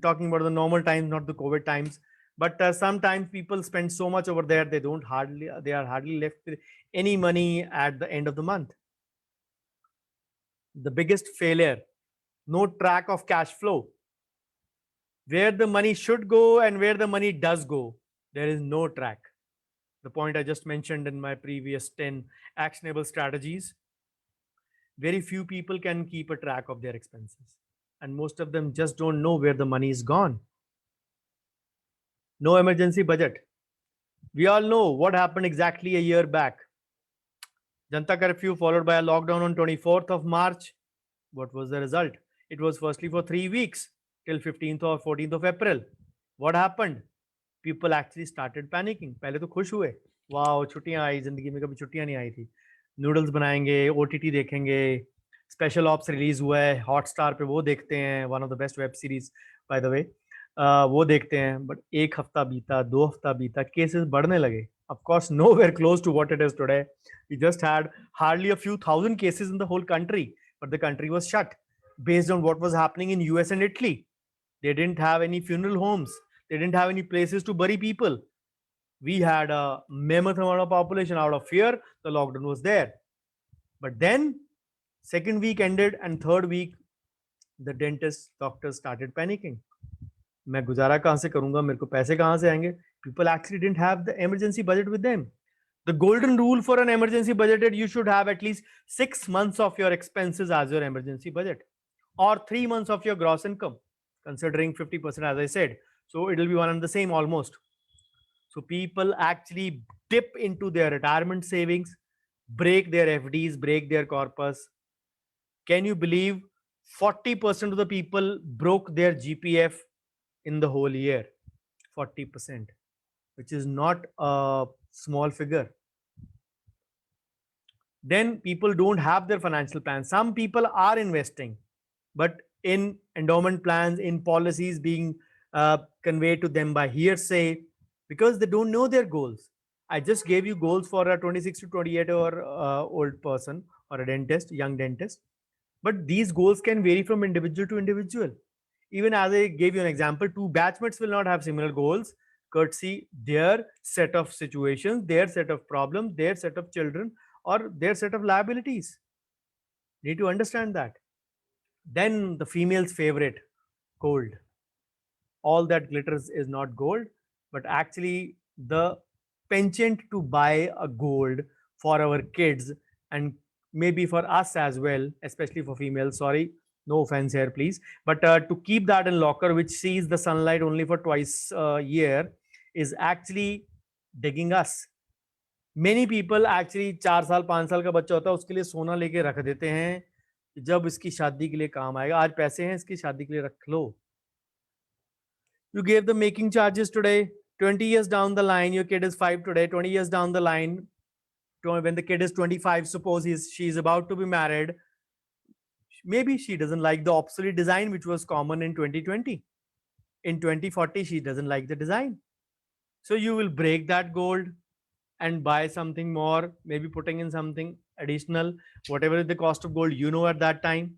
A: talking about the normal times, not the COVID times, but sometimes people spend so much over there they are hardly left with any money at the end of the month. The biggest failure: no track of cash flow. Where the money should go and where the money does go, there is no track. The point I just mentioned in my previous 10 actionable strategies. Very few people can keep a track of their expenses, and most of them just don't know where the money is gone. No emergency budget. We all know what happened exactly a year back. Janta curfew followed by a lockdown on 24th of March. What was the result? It was firstly for 3 weeks till 15th or 14th of April. What happened? People actually started panicking. पहले तो खुश हुए, वाह छुट्टियां आई, जिंदगी में कभी छुट्टियां नहीं आई थी, नूडल्स बनाएंगे, ओटीटी देखेंगे, स्पेशल ऑप्स रिलीज हुआ है हॉटस्टार पे, वो देखते हैं, one of the best web series by the way, वो देखते हैं. बट एक हफ्ता बीता, 2 हफ्ता बीता, केसेस बढ़ने लगे. Of course, nowhere close to what it is today. We just had hardly a few thousand cases in the whole country, but the country was shut based on what was happening in US and Italy. They didn't have any funeral homes. They didn't have any places to bury people. We had a mammoth amount of population. Out of fear, the lockdown was there. But then, second week ended and third week, the dentists, doctors started panicking. मैं गुजारा कहाँ से करूंगा, मेरे को पैसे कहाँ से आएंगे? People actually didn't have the emergency budget with them. The golden rule for an emergency budget is you should have at least 6 months of your expenses as your emergency budget, or 3 months of your gross income, considering 50%, as I said. So it will be one and the same almost. So people actually dip into their retirement savings, break their FDs, break their corpus. Can you believe 40% of the people broke their GPF in the whole year? 40%, which is not a small figure. Then people don't have their financial plans. Some people are investing, but in endowment plans, in policies being conveyed to them by hearsay, because they don't know their goals. I just gave you goals for a 26 to 28 or old person or a dentist, young dentist, but these goals can vary from individual to individual. Even as I gave you an example, two batchmates will not have similar goals, courtesy their set of situations, their set of problems, their set of children, or their set of liabilities. Need to understand that. Then the female's favorite, gold. All that glitters is not gold, but actually the penchant to buy a gold for our kids and maybe for us as well, especially for females. Sorry, no offense here, please. But to keep that in locker, which sees the sunlight only for twice a year, is actually digging us. Many people actually 4 साल 5 साल का बच्चा होता है उसके लिए सोना लेके रख देते हैं कि जब इसकी शादी के लिए काम आएगा, आज पैसे हैं इसकी शादी के लिए रख लो. You gave the making charges today. 20 years down the line, your kid is 5 today. 20 years down the line, when the kid is 25, suppose she's about to be married. Maybe she doesn't like the obsolete design which was common in 2020. In 2040, she doesn't like the design. So you will break that gold and buy something more, maybe putting in something additional, whatever is the cost of gold at that time.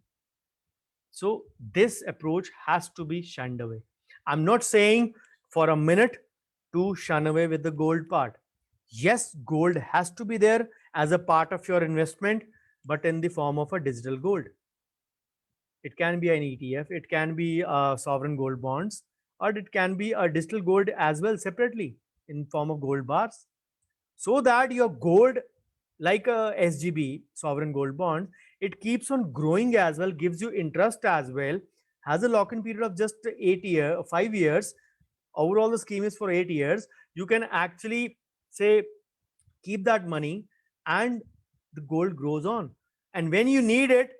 A: So this approach has to be shunned away. I'm not saying for a minute to shun away with the gold part. Yes, gold has to be there as a part of your investment, but in the form of a digital gold. It can be an ETF, it can be sovereign gold bonds, or it can be a digital gold as well separately in form of gold bars. So that your gold, like a SGB, sovereign gold bond, it keeps on growing as well, gives you interest as well, has a lock-in period of just 5 years. Overall, the scheme is for 8 years. You can actually say keep that money and the gold grows on. And when you need it,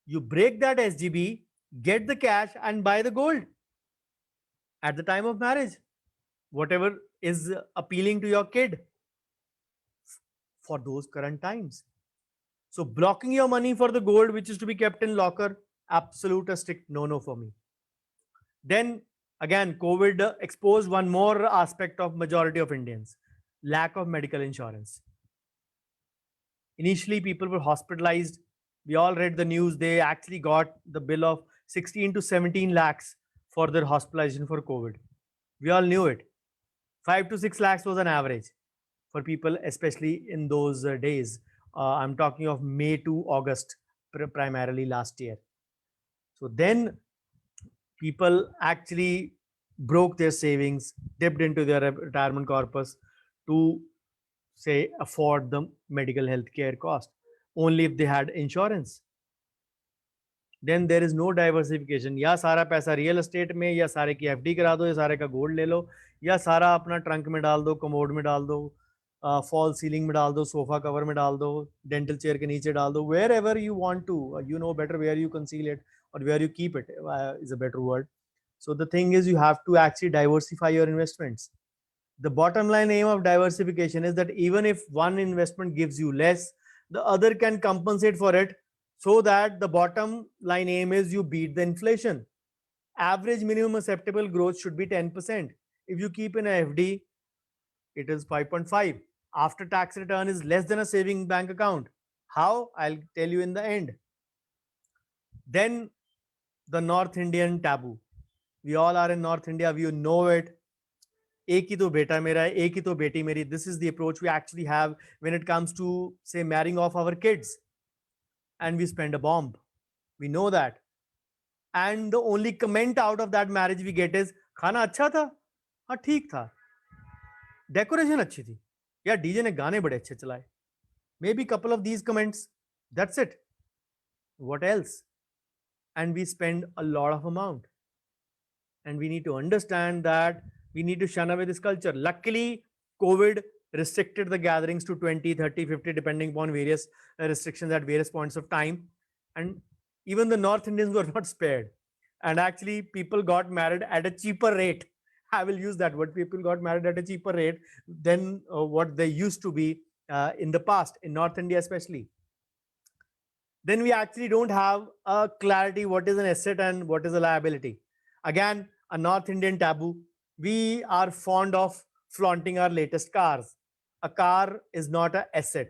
A: you break that SGB, get the cash and buy the gold at the time of marriage, whatever is appealing to your kid for those current times. So blocking your money for the gold, which is to be kept in locker, absolute a strict no for me. Then again, COVID exposed one more aspect of majority of Indians: lack of medical insurance. Initially, people were hospitalized. We all read the news. They actually got the bill of 16 to 17 lakhs for their hospitalization for COVID. We all knew it. 5 to 6 lakhs was an average for people, especially in those days. I'm talking of May to August, primarily last year. So then people actually broke their savings, dipped into their retirement corpus to say afford the medical health care cost only if they had insurance. Then there is no diversification. या सारा पैसा real estate में, या सारे की FD करा दो, या सारे का गोल्ड ले लो, या सारा अपना ट्रंक में डाल दो, कमोड में डाल दो, फॉल सीलिंग में डाल दो, सोफा कवर में डाल दो, डेंटल चेयर के नीचे डाल दो, wherever you want to. You know better where you conceal it or where you keep it is a better word. So the thing is, you have to actually diversify your investments. The bottom line aim of diversification is that even if one investment gives you less, the other can compensate for it, so that the bottom line aim is you beat the inflation. Average minimum acceptable growth should be 10%. If you keep in a FD, it is 5.5. After tax return is less than a saving bank account. How? I'll tell you in the end. Then the North Indian taboo. We all are in North India. We know it. एक ही तो बेटा मेरा है, एक ही तो बेटी मेरी. This is the approach we actually have when it comes to, say, marrying off our kids. And we spend a bomb. We know that. And the only comment out of that marriage we get is, खाना अच्छा था? हाँ ठीक था. Decoration अच्छी थी, या DJ ने गाने बड़े अच्छे चलाए. Maybe couple of these comments. That's it. What else? And we spend a lot of amount. And we need to understand that we need to shun away this culture. Luckily, COVID restricted the gatherings to 20, 30, 50, depending upon various restrictions at various points of time. And even the North Indians were not spared. And actually, people got married at a cheaper rate. I will use that word. People got married at a cheaper rate than what they used to be in the past, in North India especially. Then we actually don't have a clarity what is an asset and what is a liability. Again, a North Indian taboo. We are fond of flaunting our latest cars. A car is not an asset.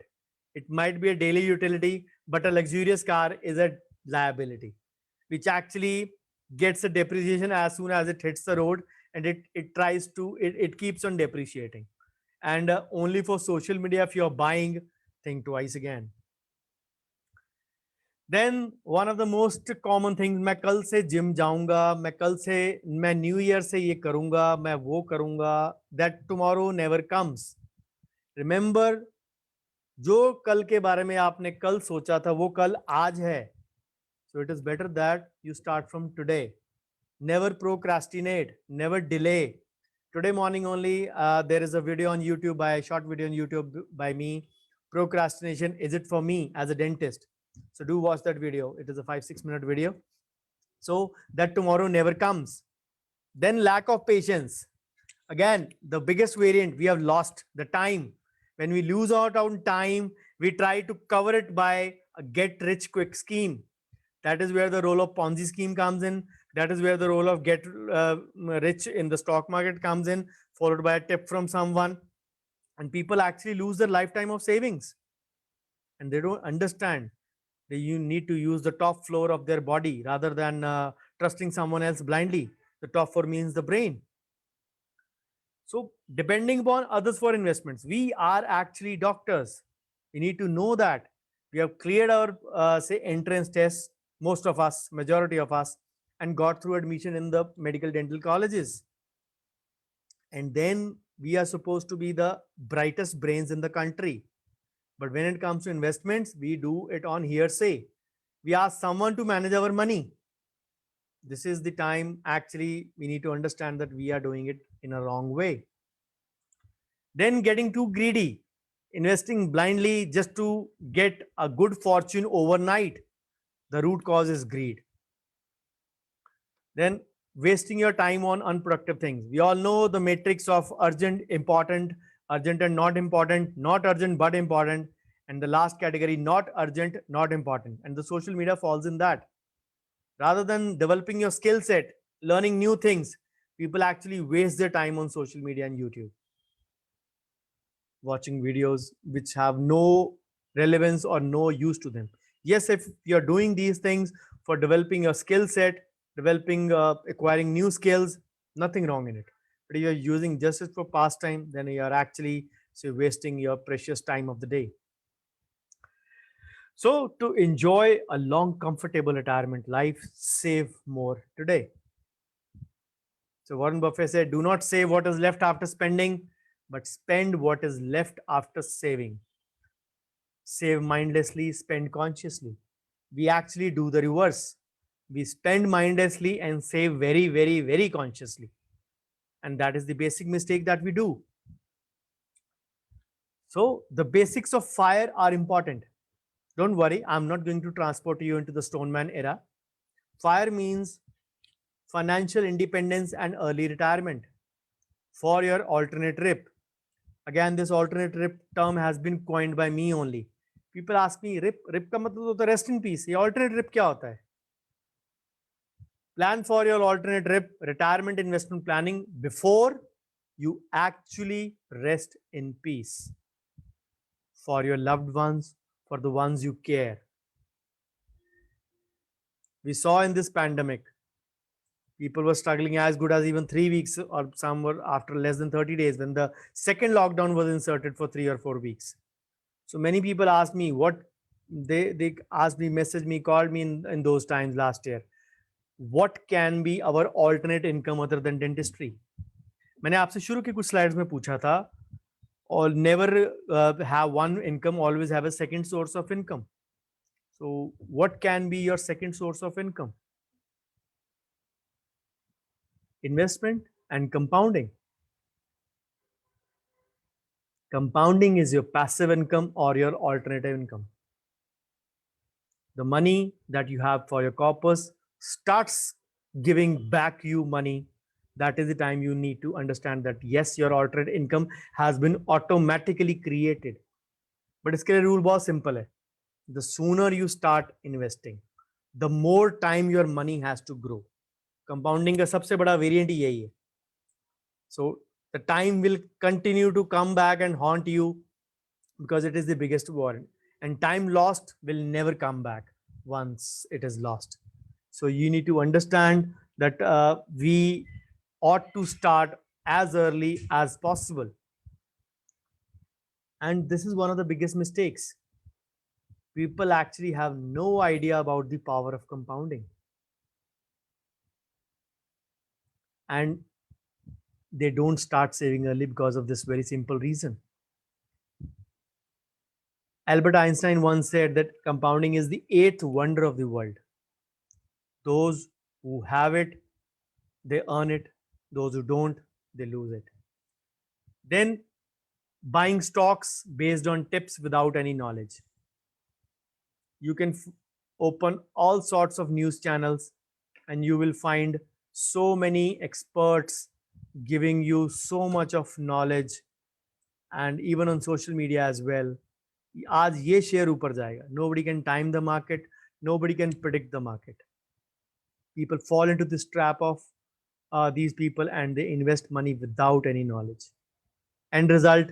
A: It might be a daily utility, but a luxurious car is a liability, which actually gets a depreciation as soon as it hits the road, and it keeps on depreciating. And only for social media, if you're buying, think twice again. Then one of the most common things, मैं कल से gym जाऊंगा, मैं new year से ये करूंगा, मैं वो करूंगा. That tomorrow never comes. Remember, जो कल के बारे में आपने कल सोचा था वो कल आज है. So it is better that you start from today. Never procrastinate, never delay. Today morning only, there is a video on YouTube, by a short video on YouTube by me. Procrastination, is it for me as a dentist? So do watch that video. It is a 5-6 minute video. So that tomorrow never comes. Then lack of patience. Again, the biggest variant, we have lost the time. When we lose out on time, we try to cover it by a get rich quick scheme. That is where the role of Ponzi scheme comes in. That is where the role of get rich in the stock market comes in, followed by a tip from someone. And people actually lose their lifetime of savings. And they don't understand that you need to use the top floor of their body rather than trusting someone else blindly. The top floor means the brain. So depending upon others for investments, we are actually doctors. We need to know that we have cleared our say entrance tests, most of us, majority of us, and got through admission in the medical dental colleges. And then we are supposed to be the brightest brains in the country. But when it comes to investments, we do it on hearsay. We ask someone to manage our money. This is the time actually we need to understand that we are doing it in a wrong way. Then getting too greedy, investing blindly just to get a good fortune overnight. The root cause is greed. Then wasting your time on unproductive things. We all know the matrix of urgent, important, urgent and not important, not urgent but important, and the last category, not urgent, not important. And the social media falls in that. Rather than developing your skill set, learning new things, people actually waste their time on social media and YouTube, watching videos which have no relevance or no use to them. Yes, if you're doing these things for developing your skill set, developing, acquiring new skills, nothing wrong in it. But if you're using just it for pastime, then you're actually wasting your precious time of the day. So to enjoy a long, comfortable retirement life, save more today. So Warren Buffett said, do not save what is left after spending, but spend what is left after saving. Save mindlessly, spend consciously. We actually do the reverse. We spend mindlessly and save very, very, very consciously. And that is the basic mistake that we do. So the basics of FIRE are important. Don't worry, I'm not going to transport you into the Stoneman era. FIRE means financial independence and early retirement for your alternate RIP. Again, this alternate RIP term has been coined by me only. People ask me, RIP का मतलब होता है rest in peace. ये alternate RIP क्या होता है? Plan for your alternate RIP, retirement investment planning, before you actually rest in peace for your loved ones, for the ones you care. We saw in this pandemic, people were struggling as good as even 3 weeks, or some were after less than 30 days when the second lockdown was inserted for 3 or 4 weeks. So many people asked me what they asked me, messaged me, called me in those times last year. What can be our alternate income other than dentistry? मैंने आपसे शुरू के कुछ slides में पूछा था, or never have one income, always have a second source of income. So what can be your second source of income? Investment and compounding. Compounding is your passive income or your alternative income. The money that you have for your corpus starts giving back you money. That is the time you need to understand that yes, your alternate income has been automatically created. But इसके लिए rule बहुत simple है. The sooner you start investing, the more time your money has to grow. Compounding का सबसे बड़ा variant ही यही है. So the time will continue to come back and haunt you because it is the biggest warrant. And time lost will never come back once it is lost. So you need to understand that we ought to start as early as possible. And this is one of the biggest mistakes. People actually have no idea about the power of compounding. And they don't start saving early because of this very simple reason. Albert Einstein once said that compounding is the eighth wonder of the world. Those who have it, they earn it. Those who don't, they lose it. Then buying stocks based on tips without any knowledge. You can open all sorts of news channels and you will find so many experts giving you so much of knowledge, and even on social media as well. आज ये share ऊपर जाएगा. Nobody can time the market. Nobody can predict the market. People fall into this trap of these people and they invest money without any knowledge. End result,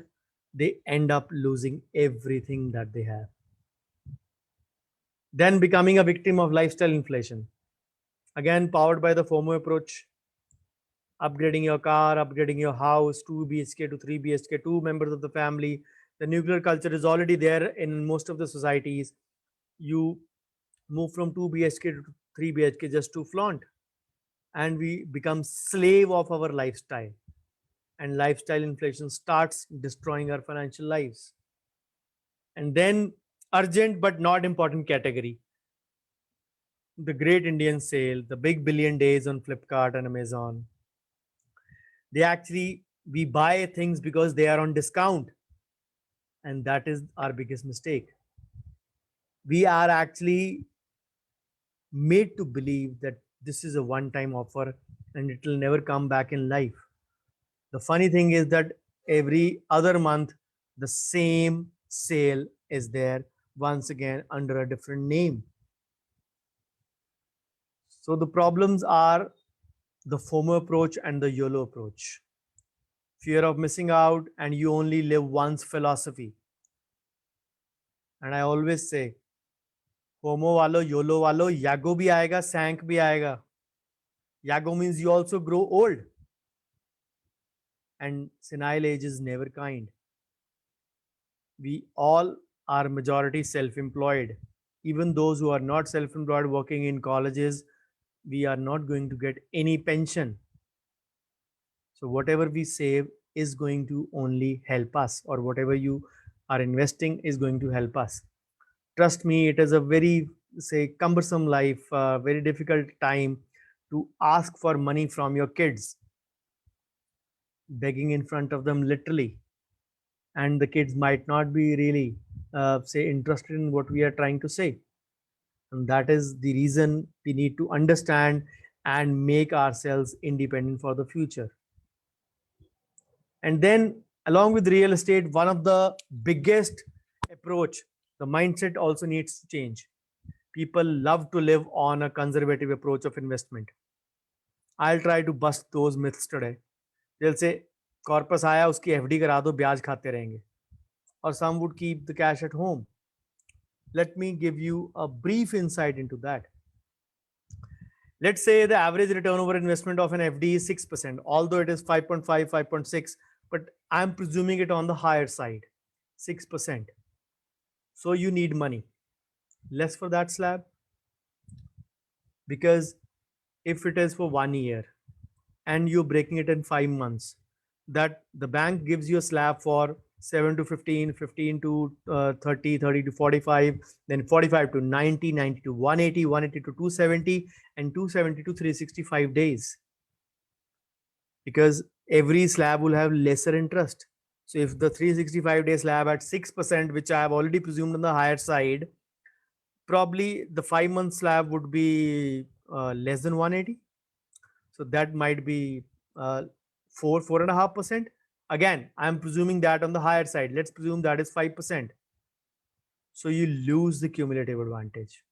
A: they end up losing everything that they have. Then becoming a victim of lifestyle inflation. Again, powered by the FOMO approach. Upgrading your car, upgrading your house, 2 BHK to 3 BHK, two members of the family. The nuclear culture is already there in most of the societies. You move from 2 BHK to 3 BHK just to flaunt. And we become slave of our lifestyle. And lifestyle inflation starts destroying our financial lives. And then urgent but not important category. The great Indian sale, the big billion days on Flipkart and Amazon. We buy things because they are on discount. And that is our biggest mistake. We are actually made to believe that this is a one time offer and it will never come back in life. The funny thing is that every other month, the same sale is there once again under a different name. So the problems are the FOMO approach and the YOLO approach. Fear of missing out and you only live once philosophy. And I always say, FOMO walo, YOLO walo, Yago bhi aayega, Sank bhi aayega. Yago means you also grow old. And senile age is never kind. We all are majority self-employed. Even those who are not self-employed working in colleges, we are not going to get any pension. So whatever we save is going to only help us, or whatever you are investing is going to help us. Trust me, it is a very, say, cumbersome life, very difficult time to ask for money from your kids, begging in front of them literally. And the kids might not be really, say, interested in what we are trying to say. And that is the reason we need to understand and make ourselves independent for the future. And then, along with real estate, one of the biggest approach, the mindset also needs to change. People love to live on a conservative approach of investment. I'll try to bust those myths today. They'll say, corpus आया उसकी FD करा दो ब्याज खाते रहेंगे. Or some would keep the cash at home. Let me give you a brief insight into that. Let's say the average return over investment of an FD is 6%, although it is 5.5, 5.6, but I'm presuming it on the higher side, 6%. So you need money. Less for that slab. Because if it is for 1 year and you're breaking it in 5 months, that the bank gives you a slab for 7 to 15, 15 to 30, 30 to 45, then 45 to 90, 90 to 180, 180 to 270, and 270 to 365 days. Because every slab will have lesser interest. So if the 365-day slab at 6%, which I have already presumed on the higher side, probably the 5-month slab would be less than 180. So that might be 4.5%. Again, I'm presuming that on the higher side. Let's presume that is 5%. So you lose the cumulative advantage,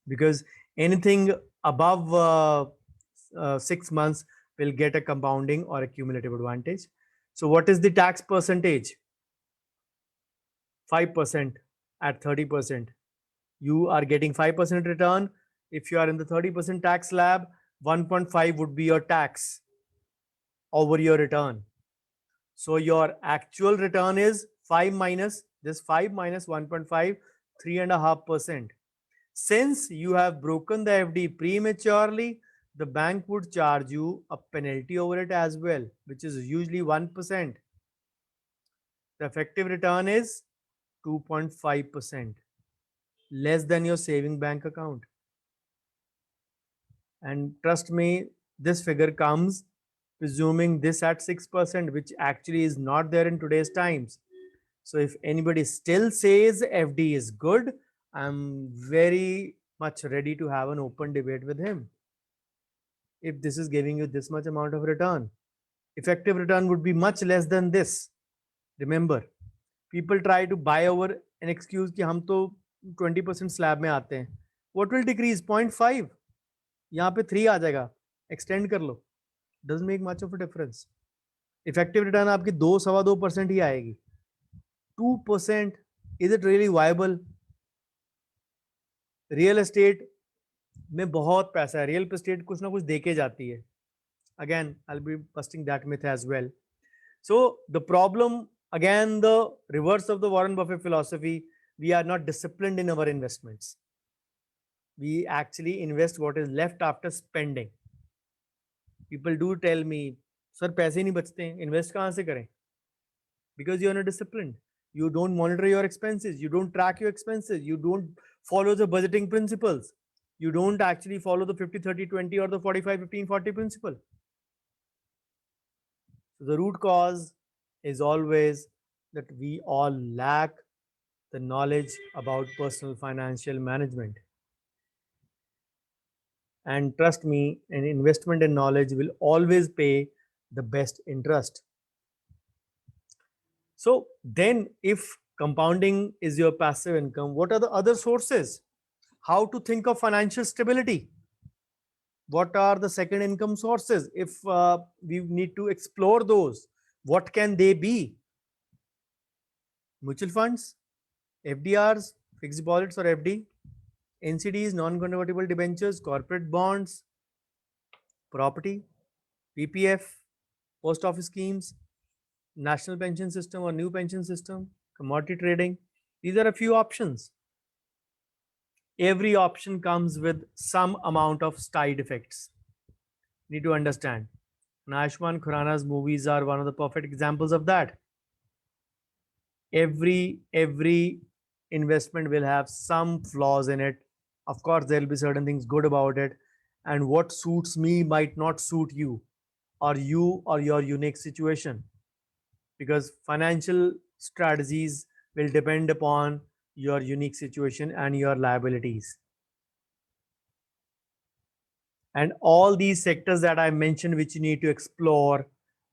A: because anything above 6 months will get a compounding or a cumulative advantage. So what is the tax percentage? 5% at 30%. You are getting 5% return. If you are in the 30% tax slab, 1.5 would be your tax over your return. So your actual return is 5 minus this 5 minus 1.5, 3.5%. Since you have broken the FD prematurely, the bank would charge you a penalty over it as well, which is usually 1%. The effective return is 2.5%, less than your saving bank account. And trust me, this figure comes presuming this at 6%, which actually is not there in today's times. So if anybody still says FD is good, I'm very much ready to have an open debate with him. If this is giving you this much amount of return, effective return would be much less than this. Remember, people try to buy over an excuse कि हम तो 20% slab में आते हैं. What will decrease? 0.5. यहाँ पे 3 आ जाएगा. Extend कर लो. Doesn't make much of a difference. Effective return आपकी 2-2.5% ही आएगी. 2%, is it really viable? Real estate में बहुत पैसा है. रियल एस्टेट कुछ ना कुछ देके जाती है. Again, I'll be busting that myth as well. So the problem, again, the reverse of the Warren Buffett philosophy, we are not disciplined in our investments. We actually invest what is left after spending. People do tell me, sir, पैसे नहीं बचते हैं, invest कहाँ से करें? Because you are not disciplined. You don't monitor your expenses. You don't track your expenses. You don't follow the budgeting principles. You don't actually follow the 50-30-20 or the 45-15-40 principle. So the root cause is always that we all lack the knowledge about personal financial management. And trust me, an investment in knowledge will always pay the best interest. So then if compounding is your passive income, what are the other sources? How to think of financial stability? What are the second income sources? If we need to explore those, what can they be? Mutual funds, FDRs, fixed deposits or FD, NCDs, non-convertible debentures, corporate bonds, property, PPF, post office schemes, national pension system or new pension system, commodity trading. These are a few options. Every option comes with some amount of side effects. You need to understand. Ayushmann Khurrana's movies are one of the perfect examples of that. Every investment will have some flaws in it. Of course, there will be certain things good about it, and what suits me might not suit you or your unique situation, because financial strategies will depend upon your unique situation and your liabilities. And all these sectors that I mentioned, which you need to explore,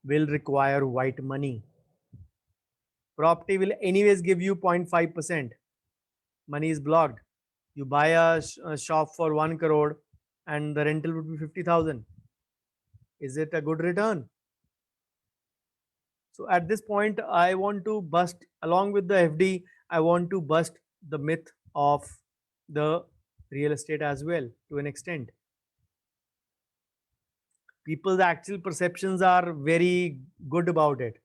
A: will require white money. Property will anyways give you 0.5%. Money is blocked. You buy a shop for 1 crore and the rental would be 50,000. Is it a good return? So at this point, I want to bust, along with the FD, I want to bust the myth of the real estate as well to an extent. People's actual perceptions are very good about it.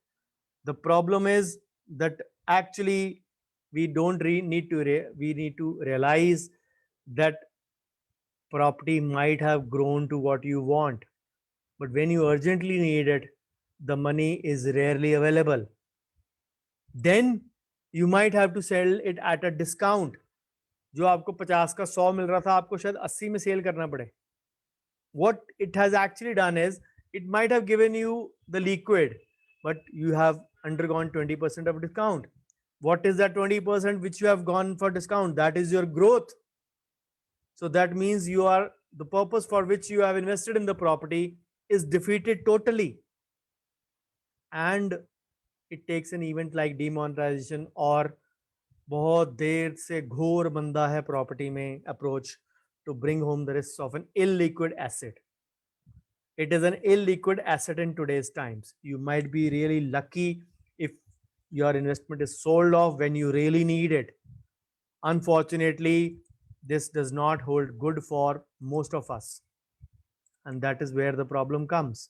A: The problem is that actually we don't need to we need to realize that property might have grown to what you want, but when you urgently need it, the money is rarely available. Then you might have to sell it at a discount. जो आपको 50 का 100 मिल रहा था, आपको शायद 80 में cell करना पड़े. What it has actually done is it might have given you the liquid, but you have undergone 20% of discount. What is that 20% which you have gone for discount? That is your growth. So that means you are, the purpose for which you have invested in the property is defeated totally. And it takes an event like demonetization or बहुत देर से घोर बंदा है property में approach to bring home the risks of an illiquid asset. It is an illiquid asset in today's times. You might be really lucky if your investment is sold off when you really need it. Unfortunately, this does not hold good for most of us. And that is where the problem comes.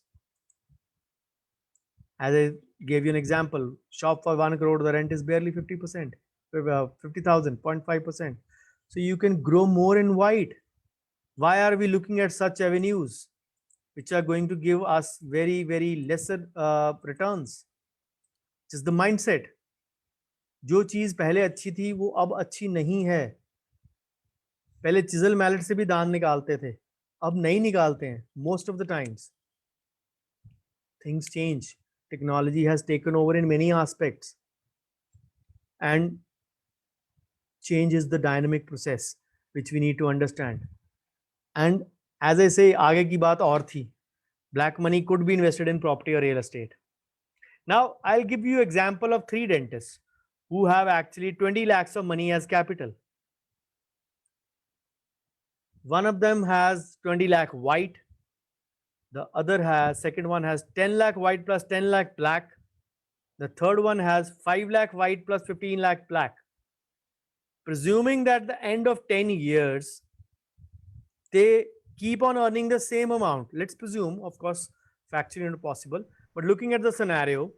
A: As I gave you an example, shop for 1 crore, the rent is barely 50%. 50,000, 0.5%. So you can grow more in white. Why are we looking at such avenues which are going to give us very, very lesser returns? Just the mindset. जो चीज पहले अच्छी थी वो अब अच्छी नहीं है. पहले चिजल मैलेट से भी दान निकालते थे, अब नहीं निकालते हैं. Most of the times things change. Technology has taken over in many aspects, and change is the dynamic process which we need to understand. And as I say, आगे की बात और थी. Black money could be invested in property or real estate. Now I'll give you example of 3 dentists who have actually 20 lakhs of money as capital. One of them has 20 lakh white, the other has, second one has 10 lakh white plus 10 lakh black, the third one has 5 lakh white plus 15 lakh black. Presuming that at the end of 10 years they keep on earning the same amount, let's presume, of course factoring into possible, but looking at the scenario,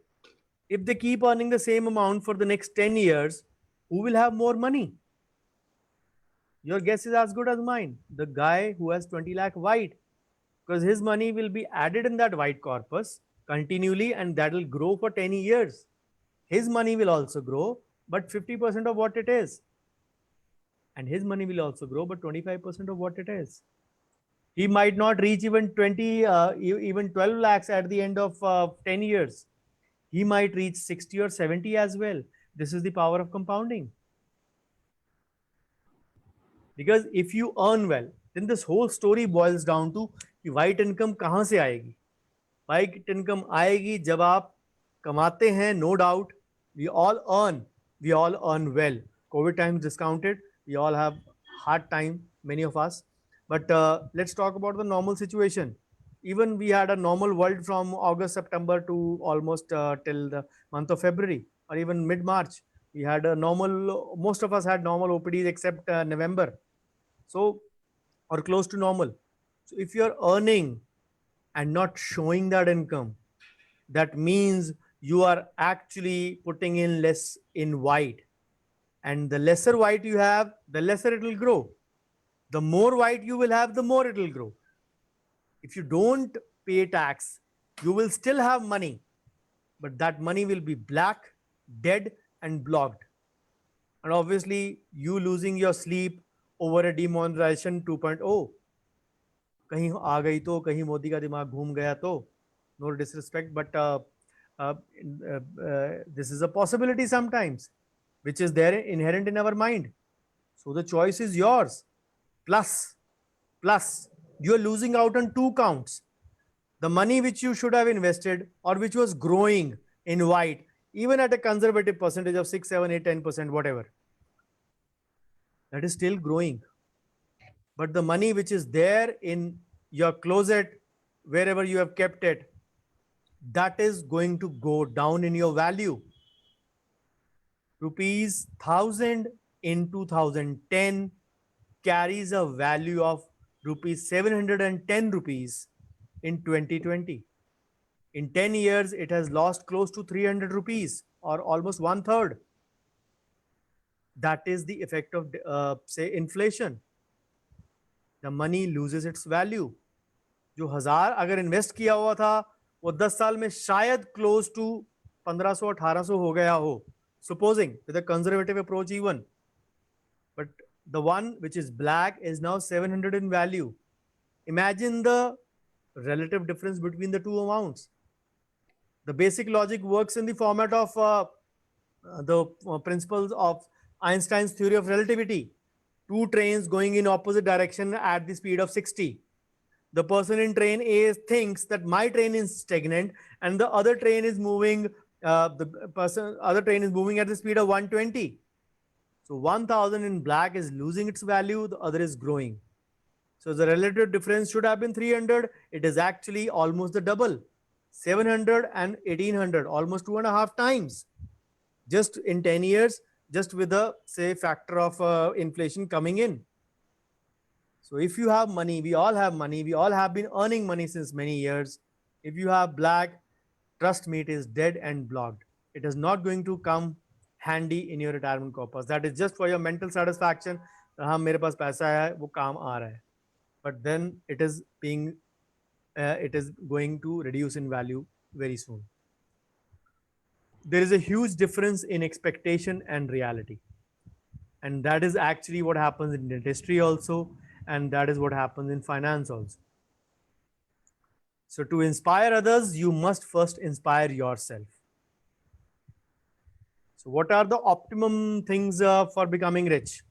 A: if they keep earning the same amount for the next 10 years, who will have more money? Your guess is as good as mine. The guy who has 20 lakh white, because his money will be added in that white corpus continually, and that will grow for 10 years. His money will also grow, but 50% of what it is. And his money will also grow, but 25% of what it is. He might not reach even even 12 lakhs at the end of 10 years. He might reach 60 or 70 as well. This is the power of compounding. Because if you earn well, then this whole story boils down to कि white income कहाँ से आएगी? White income आएगी जब आप कमाते हैं, no doubt. We all earn well. COVID times discounted, we all have hard time, many of us. But let's talk about the normal situation. Even we had a normal world from August, September to almost till the month of February or even mid-March. We had a normal, most of us had normal OPDs except November. So, or close to normal. So if you're earning and not showing that income, that means you are actually putting in less in white. And the lesser white you have, the lesser it will grow. The more white you will have, the more it will grow. If you don't pay tax, you will still have money, but that money will be black, dead, and blocked. And obviously, you losing your sleep over a demonetization 2.0. कहीं आ गई तो, कहीं मोदी का दिमाग घूम गया तो, no disrespect, but this is a possibility sometimes, which is there inherent in our mind. So the choice is yours. Plus, you are losing out on 2 counts. The money which you should have invested or which was growing in white, even at a conservative percentage of 6, 7, 8, 10%, whatever, that is still growing. But the money which is there in your closet, wherever you have kept it, that is going to go down in your value. Rupees 1000 in 2010 carries a value of rupees 710 rupees in 2020. In 10 years, it has lost close to 300 rupees or almost 1/3. That is the effect of, say, inflation. The money loses its value. जो 1000 अगर invest किया हुआ था वो 10 साल में शायद close to 1500-1800 हो गया हो, supposing with a conservative approach even. But the one which is black is now 700 in value. Imagine the relative difference between the two amounts. The basic logic works in the format of the principles of Einstein's theory of relativity. 2 trains going in opposite direction at the speed of 60. The person in train A thinks that my train is stagnant and the other train is moving, other train is moving at the speed of 120. So 1000 in black is losing its value, the other is growing. So the relative difference should have been 300. It is actually almost the double. 700 and 1800, almost 2.5 times. Just in 10 years, just with the, say, factor of inflation coming in. So if you have money, we all have money, we all have been earning money since many years. If you have black, trust me, it is dead and blocked. It is not going to come handy in your retirement corpus. That is just for your mental satisfaction. हाँ मेरे पास पैसा है, वो काम आ रहा है. But then it is going to reduce in value very soon. There is a huge difference in expectation and reality. And that is actually what happens in industry also, and that is what happens in finance also. So to inspire others, you must first inspire yourself. So what are the optimum things for becoming rich?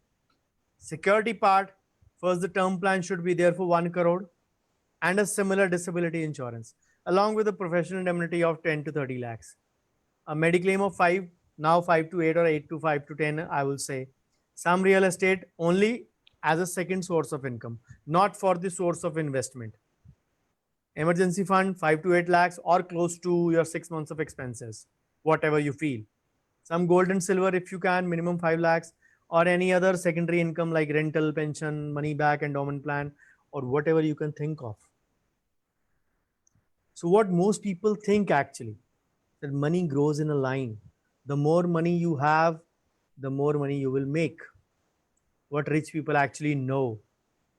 A: Security part, first the term plan should be there for 1 crore and a similar disability insurance, along with a professional indemnity of 10 to 30 lakhs. A mediclaim of 5, now 5 to 8 or 8 to 5 to 10, I will say. Some real estate only as a second source of income, not for the source of investment. Emergency fund 5 to 8 lakhs or close to your 6 months of expenses, whatever you feel. Some gold and silver if you can, minimum 5 lakhs, or any other secondary income like rental, pension, money back, endowment plan, or whatever you can think of. So what most people think actually, that money grows in a line. The more money you have, the more money you will make. What rich people actually know,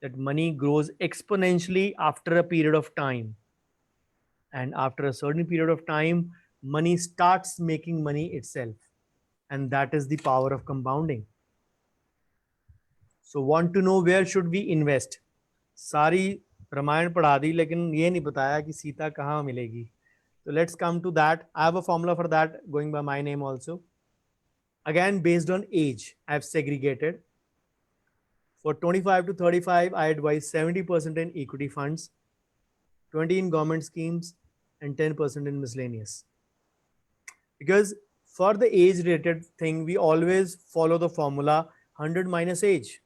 A: that money grows exponentially after a period of time. And after a certain period of time, money starts making money itself. And that is the power of compounding. So want to know where should we invest? सारी रामायण पढ़ा दी, लेकिन ये नहीं बताया कि सीता कहाँ मिलेगी. So let's come to that. I have a formula for that going by my name also. Again, based on age, I have segregated. For 25 to 35, I advise 70% in equity funds, 20 in government schemes, and 10% in miscellaneous. Because for the age rated thing, we always follow the formula 100 minus age.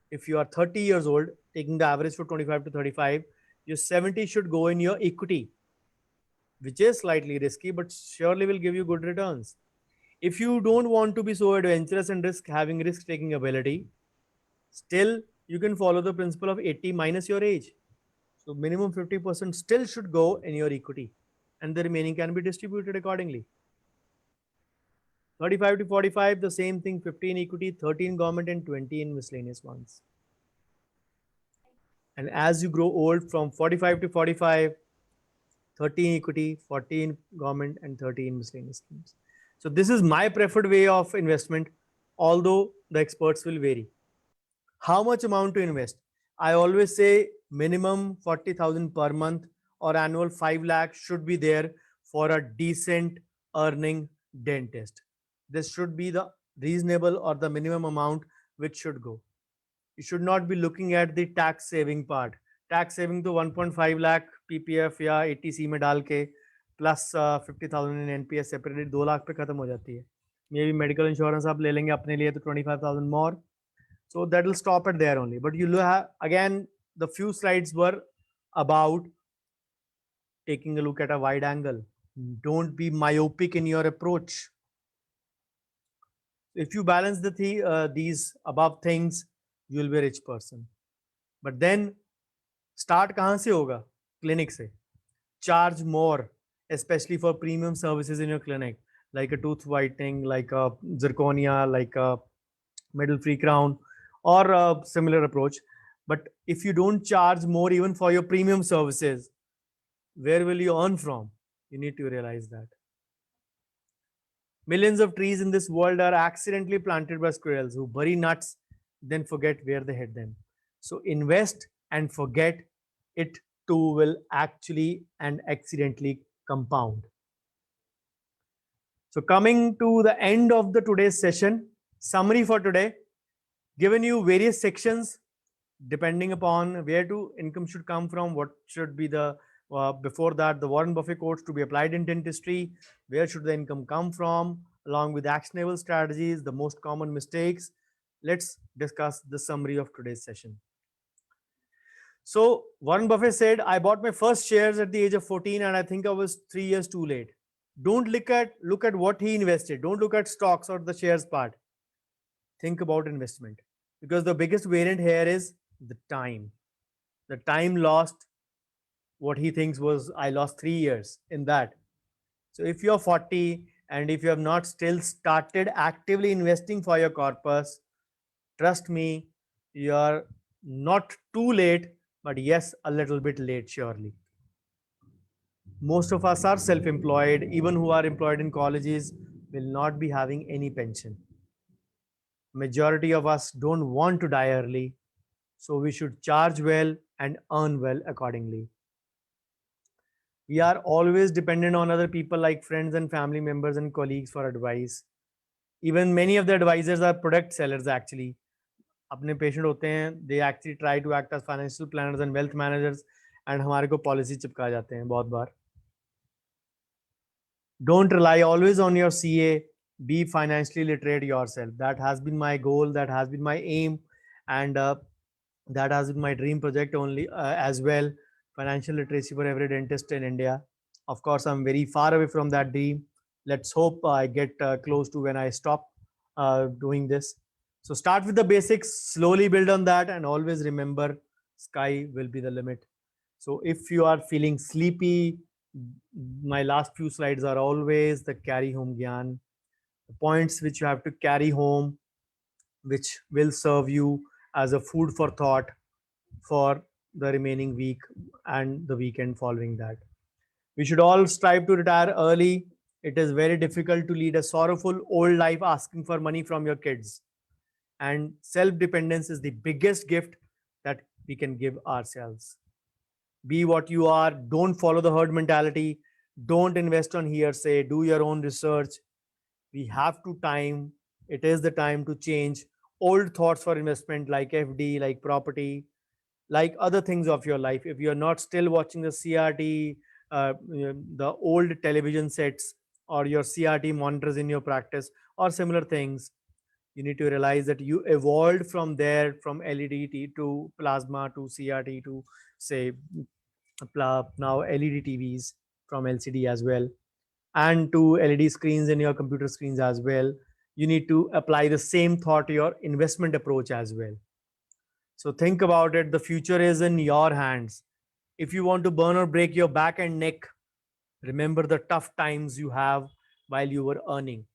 A: If you are 30 years old, taking the average for 25 to 35, your 70 should go in your equity, which is slightly risky, but surely will give you good returns. If you don't want to be so adventurous and having risk-taking ability, still you can follow the principle of 80 minus your age. So minimum 50% still should go in your equity, and the remaining can be distributed accordingly. 35 to 45, the same thing, 15 equity, 13 government, and 20 in miscellaneous ones. And as you grow old from 45 to 45, 13 equity, 14 government, and 13 miscellaneous schemes. So this is my preferred way of investment, although the experts will vary. How much amount to invest? I always say minimum 40,000 per month or annual 5 lakh should be there for a decent earning dentist. This should be the reasonable or the minimum amount which should go. You should not be looking at the tax saving part. Tax saving to 1.5 lakh PPF या 80C में डाल के plus 50,000 in NPS separately 2 lakh पे खत्म हो जाती है. Maybe medical insurance आप ले लेंगे अपने लिए तो 25,000 more. So that will stop it there only. But you have, again, the few slides were about taking a look at a wide angle. Don't be myopic in your approach. If you balance these above things, you will be a rich person. But then start कहाँ से होगा? Clinic से. Charge more, especially for premium services in your clinic, like a tooth whitening, like a zirconia, like a middle free crown, or a similar approach. But if you don't charge more even for your premium services, where will you earn from? You need to realize that. Millions of trees in this world are accidentally planted by squirrels who bury nuts, then forget where they hid them. So invest and forget, it too will actually and accidentally compound. So coming to the end of the today's session, summary for today, given you various sections depending upon where to income should come from, what should be the before that the Warren Buffett quotes to be applied in dentistry, where should the income come from, along with actionable strategies, the most common mistakes. Let's discuss the summary of today's session. So Warren Buffett said, I bought my first shares at the age of 14 and I think I was 3 years too late. Don't look at what he invested. Don't look at stocks or the shares part. Think about investment, because the biggest variant here is the time. The time lost, what he thinks was, I lost 3 years in that. So if you're 40 And if you have not still started actively investing for your corpus, trust me, you are not too late, but yes, a little bit late, surely. Most of us are self employed, even who are employed in colleges will not be having any pension. Majority of us don't want to die early, so we should charge well and earn well accordingly. We are always dependent on other people like friends and family members and colleagues for advice. Even many of the advisors are product sellers actually. अपने patient होते हैं, they actually try to act as financial planners and wealth managers, and हमारे को policy चिपका जाते हैं बहुत बार. Don't rely always on your CA. Be financially literate yourself. That has been my goal. That has been my aim, and that has been my dream project only as well. Financial literacy for every dentist in India. Of course, I'm very far away from that dream. Let's hope I get close to when I stop doing this. So start with the basics, slowly build on that, and always remember sky will be the limit. So if you are feeling sleepy, my last few slides are always the carry home gyan, the points which you have to carry home, which will serve you as a food for thought for the remaining week and the weekend following that. We should all strive to retire early. It is very difficult to lead a sorrowful old life asking for money from your kids. And self dependence is the biggest gift that we can give ourselves. Be what you are. Don't follow the herd mentality. Don't invest on hearsay. Do your own research. We have to time. It is the time to change old thoughts for investment like FD, like property, like other things of your life. If you're not still watching the CRT, the old television sets or your CRT monitors in your practice or similar things, you need to realize that you evolved from there, from LED to plasma to CRT to say now LED TVs, from LCD as well, and to LED screens in your computer screens as well. You need to apply the same thought to your investment approach as well. So think about it. The future is in your hands. If you want to burn or break your back and neck, remember the tough times you have while you were earning.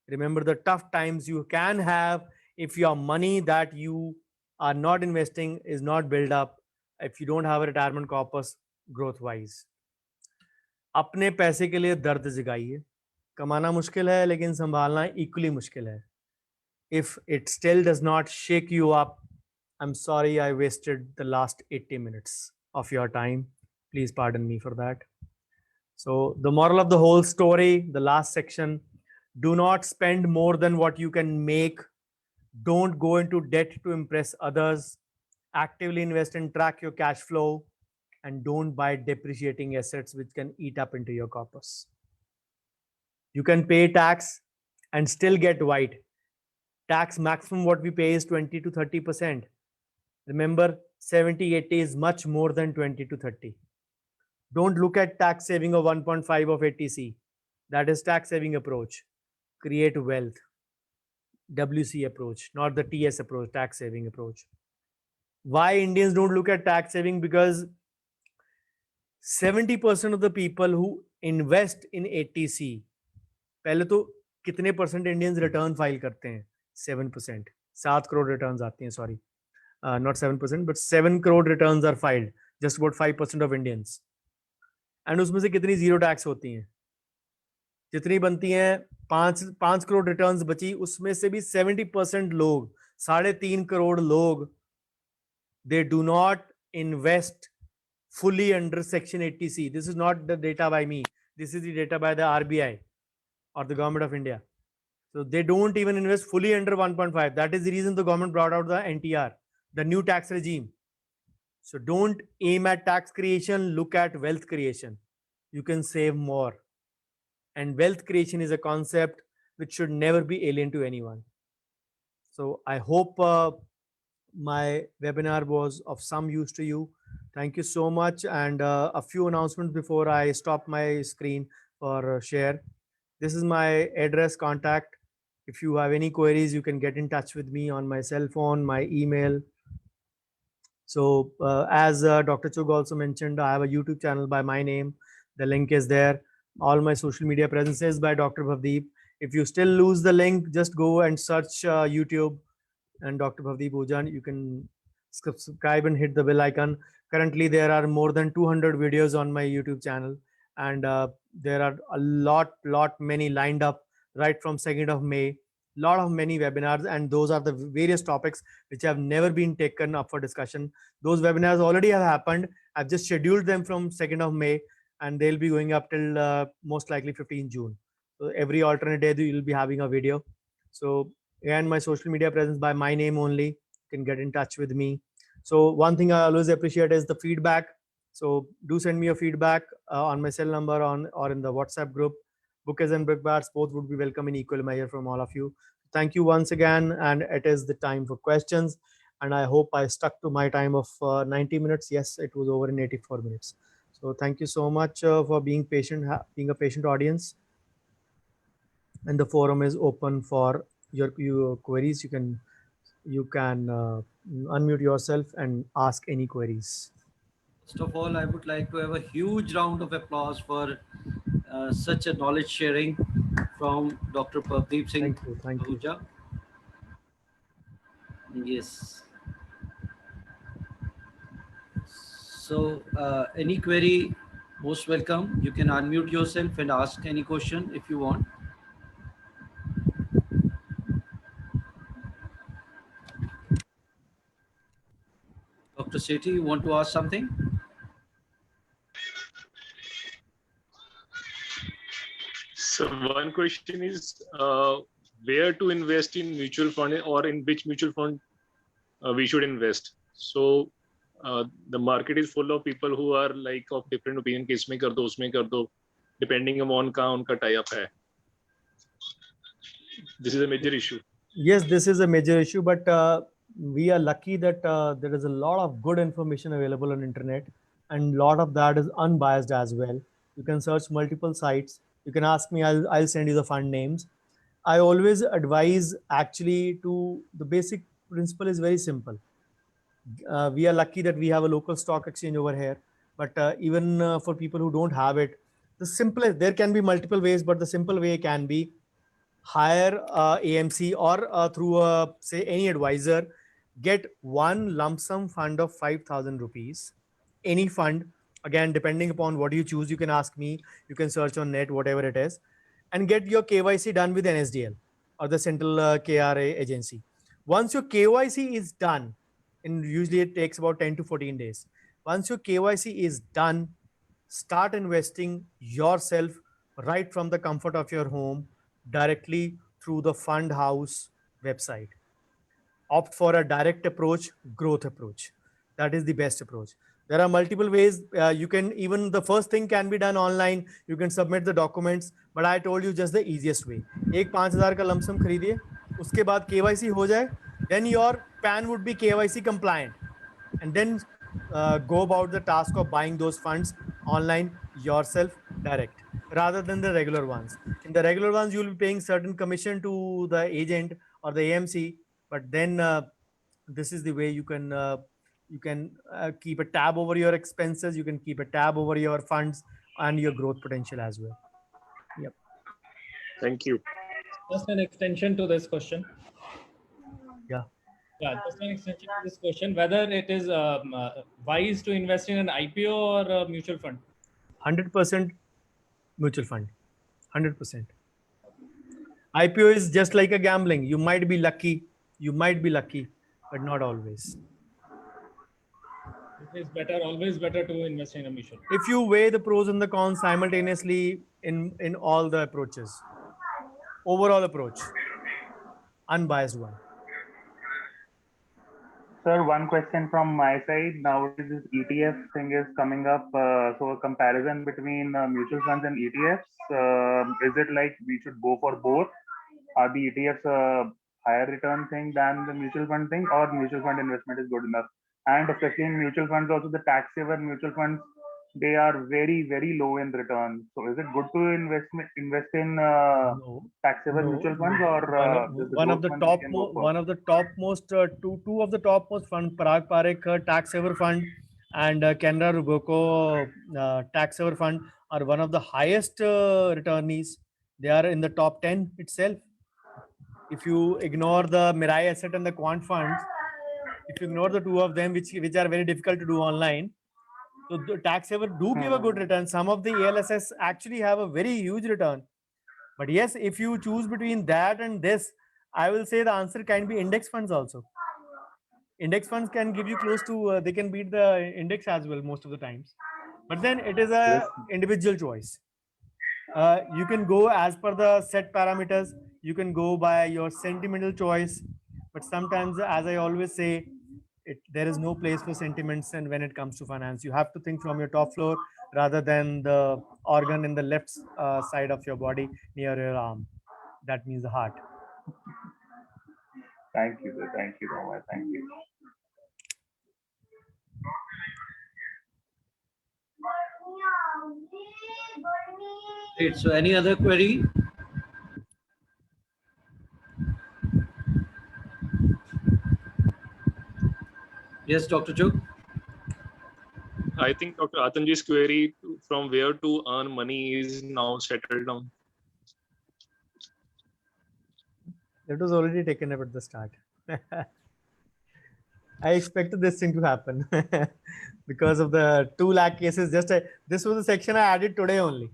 A: Remember the tough times you can have if your money that you are not investing is not built up, if you don't have a retirement corpus growth wise. अपने पैसे के लिए दर्द जगाइए. कमाना मुश्किल है लेकिन संभालना इक्वली मुश्किल है. If it still does not shake you up, I'm sorry I wasted the last 80 minutes of your time. Please pardon me for that. So the moral of the whole story, the last section, do not spend more than what you can make. Don't go into debt to impress others. Actively invest and track your cash flow, and don't buy depreciating assets which can eat up into your corpus. You can pay tax and still get white. Tax maximum what we pay is 20 to 30%. Remember, 70-80 is much more than 20 to 30. Don't look at tax saving of 1.5 of 80C. That is tax saving approach. Create wealth. WC approach, not the TS approach, tax saving approach. Why Indians don't look at tax saving? Because 70% of the people who invest in 80C, पहले तो कितने percent Indians return file करते हैं? 7%. 7 crore returns आती हैं, sorry, not 7%, but 7 crore returns are filed. Just about 5% of Indians. And उसमें से कितनी जीरो टैक्स होती हैं? जितनी बनती हैं, 5 करोड़ रिटर्न्स बची, उसमें से भी 70% लोग, 3.5 करोड़ लोग, they do not invest fully under Section 80C. This is not the data by me. This is the data by the RBI or the government of India. So they don't even invest fully under 1.5. That is the reason the government brought out the NTR, the new tax regime. So don't aim at tax creation, look at wealth creation. You can save more. And wealth creation is a concept which should never be alien to anyone. So I hope my webinar was of some use to you. Thank you so much. And a few announcements before I stop my screen for share. This is my address, contact. If you have any queries, you can get in touch with me on my cell phone, my email. So as Dr. Chug also mentioned, I have a YouTube channel by my name. The link is there. All my social media presences by Dr. Bhavdeep. If you still lose the link, just go and search YouTube and Dr. Bhavdeep Ojan. You can subscribe and hit the bell icon. Currently, there are more than 200 videos on my YouTube channel, and there are a many lined up right from 2nd of May. Lot of many webinars, and those are the various topics which have never been taken up for discussion. Those webinars already have happened. I've just scheduled them from 2nd of May, and they'll be going up till most likely 15 June. So every alternate day, you'll be having a video. So and my social media presence by my name only. You can get in touch with me. So one thing I always appreciate is the feedback. So do send me your feedback on my cell number on or in the WhatsApp group. Bookers and bookbars both would be welcome in equal measure from all of you. Thank you once again, and it is the time for questions. And I hope I stuck to my time of 90 minutes. Yes, it was over in 84 minutes. So thank you so much for being patient, being a patient audience. And the forum is open for your queries. You can unmute yourself and ask any queries.
B: First of all, I would like to have a huge round of applause for such a knowledge sharing from Dr. Pardeep Singh
A: Thank you. Thank you.
B: Ahuja. Yes. So, any query, most welcome. You can unmute yourself and ask any question if you want. Dr. Sethi, you want to ask something?
C: So one question is where to invest in mutual fund, or in which mutual fund we should invest. So the market is full of people who are like of different opinion. कि इसमें कर दो, उसमें कर दो, depending upon कहाँ उनका tie up है. This is a major issue.
A: Yes, this is a major issue, but we are lucky that there is a lot of good information available on internet, and a lot of that is unbiased as well. You can search multiple sites. You can ask me. I'll send you the fund names. I always advise actually to the basic principle is very simple. We are lucky that we have a local stock exchange over here, but even for people who don't have it, the simplest, there can be multiple ways, but the simple way can be hire AMC or through say any advisor, get one lump sum fund of 5,000 rupees, any fund. Again, depending upon what you choose, you can ask me, you can search on net, whatever it is, and get your KYC done with NSDL or the central KRA agency. Once your KYC is done, and usually it takes about 10 to 14 days. Once your KYC is done, start investing yourself right from the comfort of your home directly through the fund house website. Opt for a direct approach, growth approach. That is the best approach. There are multiple ways. You can even the first thing can be done online. You can submit the documents, but I told you just the easiest way. एक 5,000 का lump sum खरीदिए, उसके बाद KYC हो जाए, then your PAN would be KYC compliant, and then go about the task of buying those funds online yourself direct rather than the regular ones. In the regular ones, you will be paying certain commission to the agent or the AMC, but then this is the way you can keep a tab over your expenses. You can keep a tab over your funds and your growth potential as well. Yep.
C: Thank you.
D: Just an extension to this question.
A: Yeah.
D: Yeah, just an extension to this question, whether it is wise to invest in an IPO or a mutual fund.
A: 100% mutual fund. 100%. IPO is just like a gambling. You might be lucky, but not always.
D: It is better, always better to invest in a mutual fund.
A: If you weigh the pros and the cons simultaneously in all the approaches, overall approach, unbiased one.
E: Sir, one question from my side. Nowadays, this ETF thing is coming up. So a comparison between mutual funds and ETFs, is it like we should go for both? Are the ETFs a higher return thing than the mutual fund thing, or mutual fund investment is good enough? And especially in mutual funds, also the tax saver mutual funds, they are very, very low in return. So is it good to invest in
A: No.
E: tax saver
A: No,
E: mutual funds, or
A: one of the topmost two of the topmost fund, Parag Parekh tax saver fund and Canara Robeco tax saver fund are one of the highest returnees. They are in the top 10 itself. If you ignore the Mirai Asset and the Quant funds, if you ignore the two of them, which are very difficult to do online, so the tax saver do give a good return. Some of the ALSS actually have a very huge return. But yes, if you choose between that and this, I will say the answer can be index funds also. Index funds can give you close to, they can beat the index as well most of the times. But then it is a
E: Yes.
A: individual choice. You can go as per the set parameters. You can go by your sentimental choice. But sometimes, as I always say, there is no place for sentiments. And when it comes to finance, you have to think from your top floor rather than the organ in the left side of your body near your arm. That means the heart.
E: Thank you, sir. Thank you so much. Thank you.
B: Great. So any other query? Yes, Dr. Chugh.
C: I think Dr. Atanji's query from where to earn money is now settled down.
A: It was already taken up at the start. I expected this thing to happen because of the 2 lakh cases. This was the section I added today only.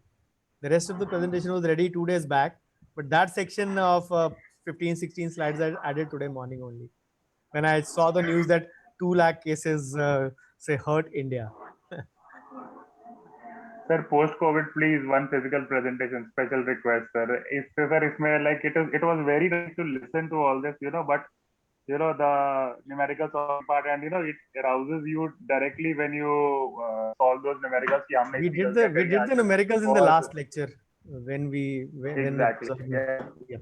A: The rest of the presentation was ready 2 days back, but that section of 15, 16 slides I added today morning only. When I saw the news that 2 lakh cases say hurt India.
E: Sir, post-COVID, please, one physical presentation, special request, sir. If like it was very nice to listen to all this, but the numericals part, and it arouses you directly when you solve those numericals.
A: We did the numericals in the last lecture when
E: exactly.
A: Yeah.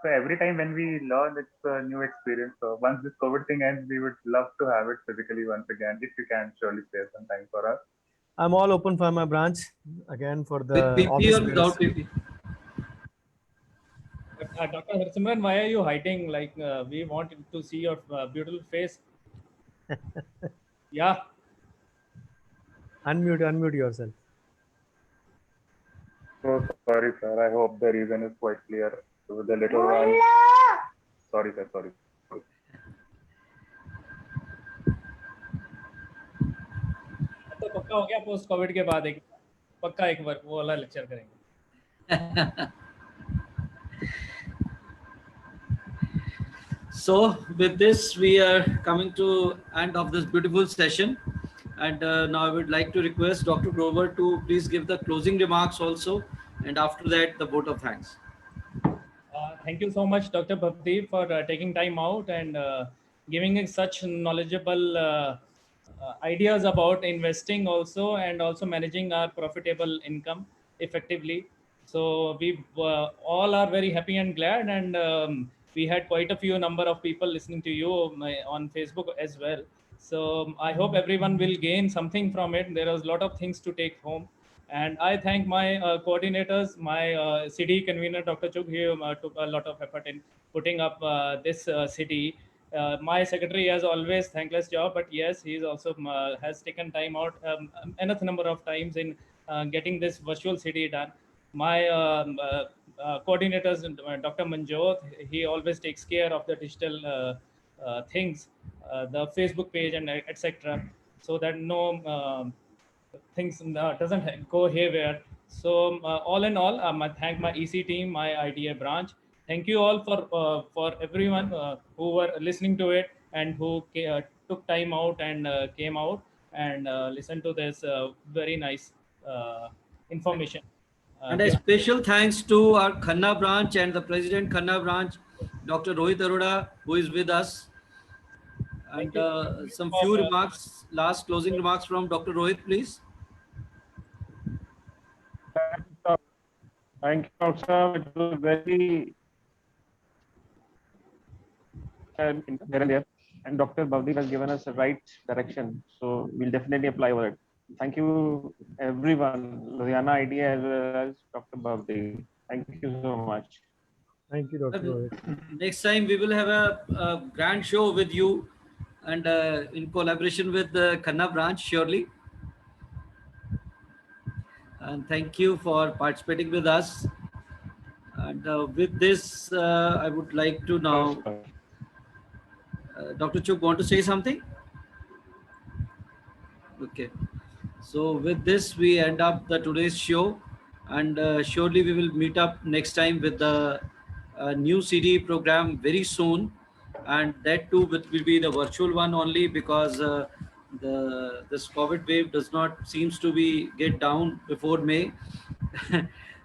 E: So every time when we learn, it's a new experience. So once this COVID thing ends, we would love to have it physically once again. If you can, surely spare some time for us.
A: I'm all open for my branch again for the
B: With PP
A: office
B: or without
A: bearers.
B: PP?
D: Dr. Harsimran, why are you hiding? Like, we want to see your beautiful face. Yeah.
A: Unmute yourself.
E: So sorry, sir. I hope the reason is quite clear. So the little one. Sorry, sir. Sorry.
D: तो पक्का हो गया post Covid के बाद एक पक्का एक बार वो वाला लेक्चर करेंगे.
B: So with this, we are coming to end of this beautiful session. And now I would like to request Dr. Grover to please give the closing remarks also. And after that, the vote of thanks.
D: Thank you so much, Dr. Bhavdeep, for taking time out and giving us such knowledgeable ideas about investing also, and also managing our profitable income effectively. So we all are very happy and glad, and we had quite a few number of people listening to you on Facebook as well. So I hope everyone will gain something from it. There is a lot of things to take home. And I thank my coordinators, my city convener, Dr. Chugh, he took a lot of effort in putting up this city. My secretary has always thankless job, but yes, he's also has taken time out enough number of times in getting this virtual city done. My coordinators, Dr. Manjot, he always takes care of the digital things, the Facebook page and etc., so that no things doesn't go haywire. So all in all, I thank my EC team, my IDA branch. Thank you all for everyone who were listening to it and who took time out and came out and listened to this very nice information.
B: And a special thanks to our Khanna branch and the President Khanna branch, Dr. Rohit Arora, who is with us. And some few remarks, last closing remarks from Dr. Rohit, please.
F: Thank you, sir. It was very here and there, and Dr. Bhavdeep has given us the right direction, so we'll definitely apply over it. Thank you, everyone, Ludhiana IDA as well as Dr. Bhavdeep. Thank you so much.
A: Thank you, Dr. Rohit.
B: Next time we will have a grand show with you, and in collaboration with the Khanna branch, surely. and thank you for participating with us. And with this, I would like to now, Dr. Chuk, want to say something? Okay. So with this, we end up the today's show, and surely we will meet up next time with the new CD program very soon, and that too will be the virtual one only, because this COVID wave does not seems to be get down before May.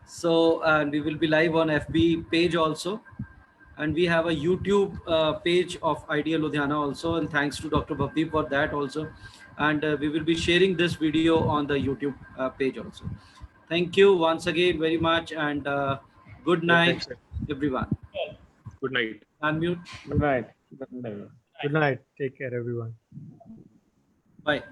B: So and we will be live on FB page also, and we have a YouTube page of Idea Ludhiana also, and thanks to Dr. Bhavdeep for that also. And we will be sharing this video on the YouTube page also. Thank you once again very much, and good night,
C: Thanks, sir.
B: everyone.
C: Good night.
B: Unmute.
F: Good night. Good night.
A: Good night. Take care, everyone.
B: Bye.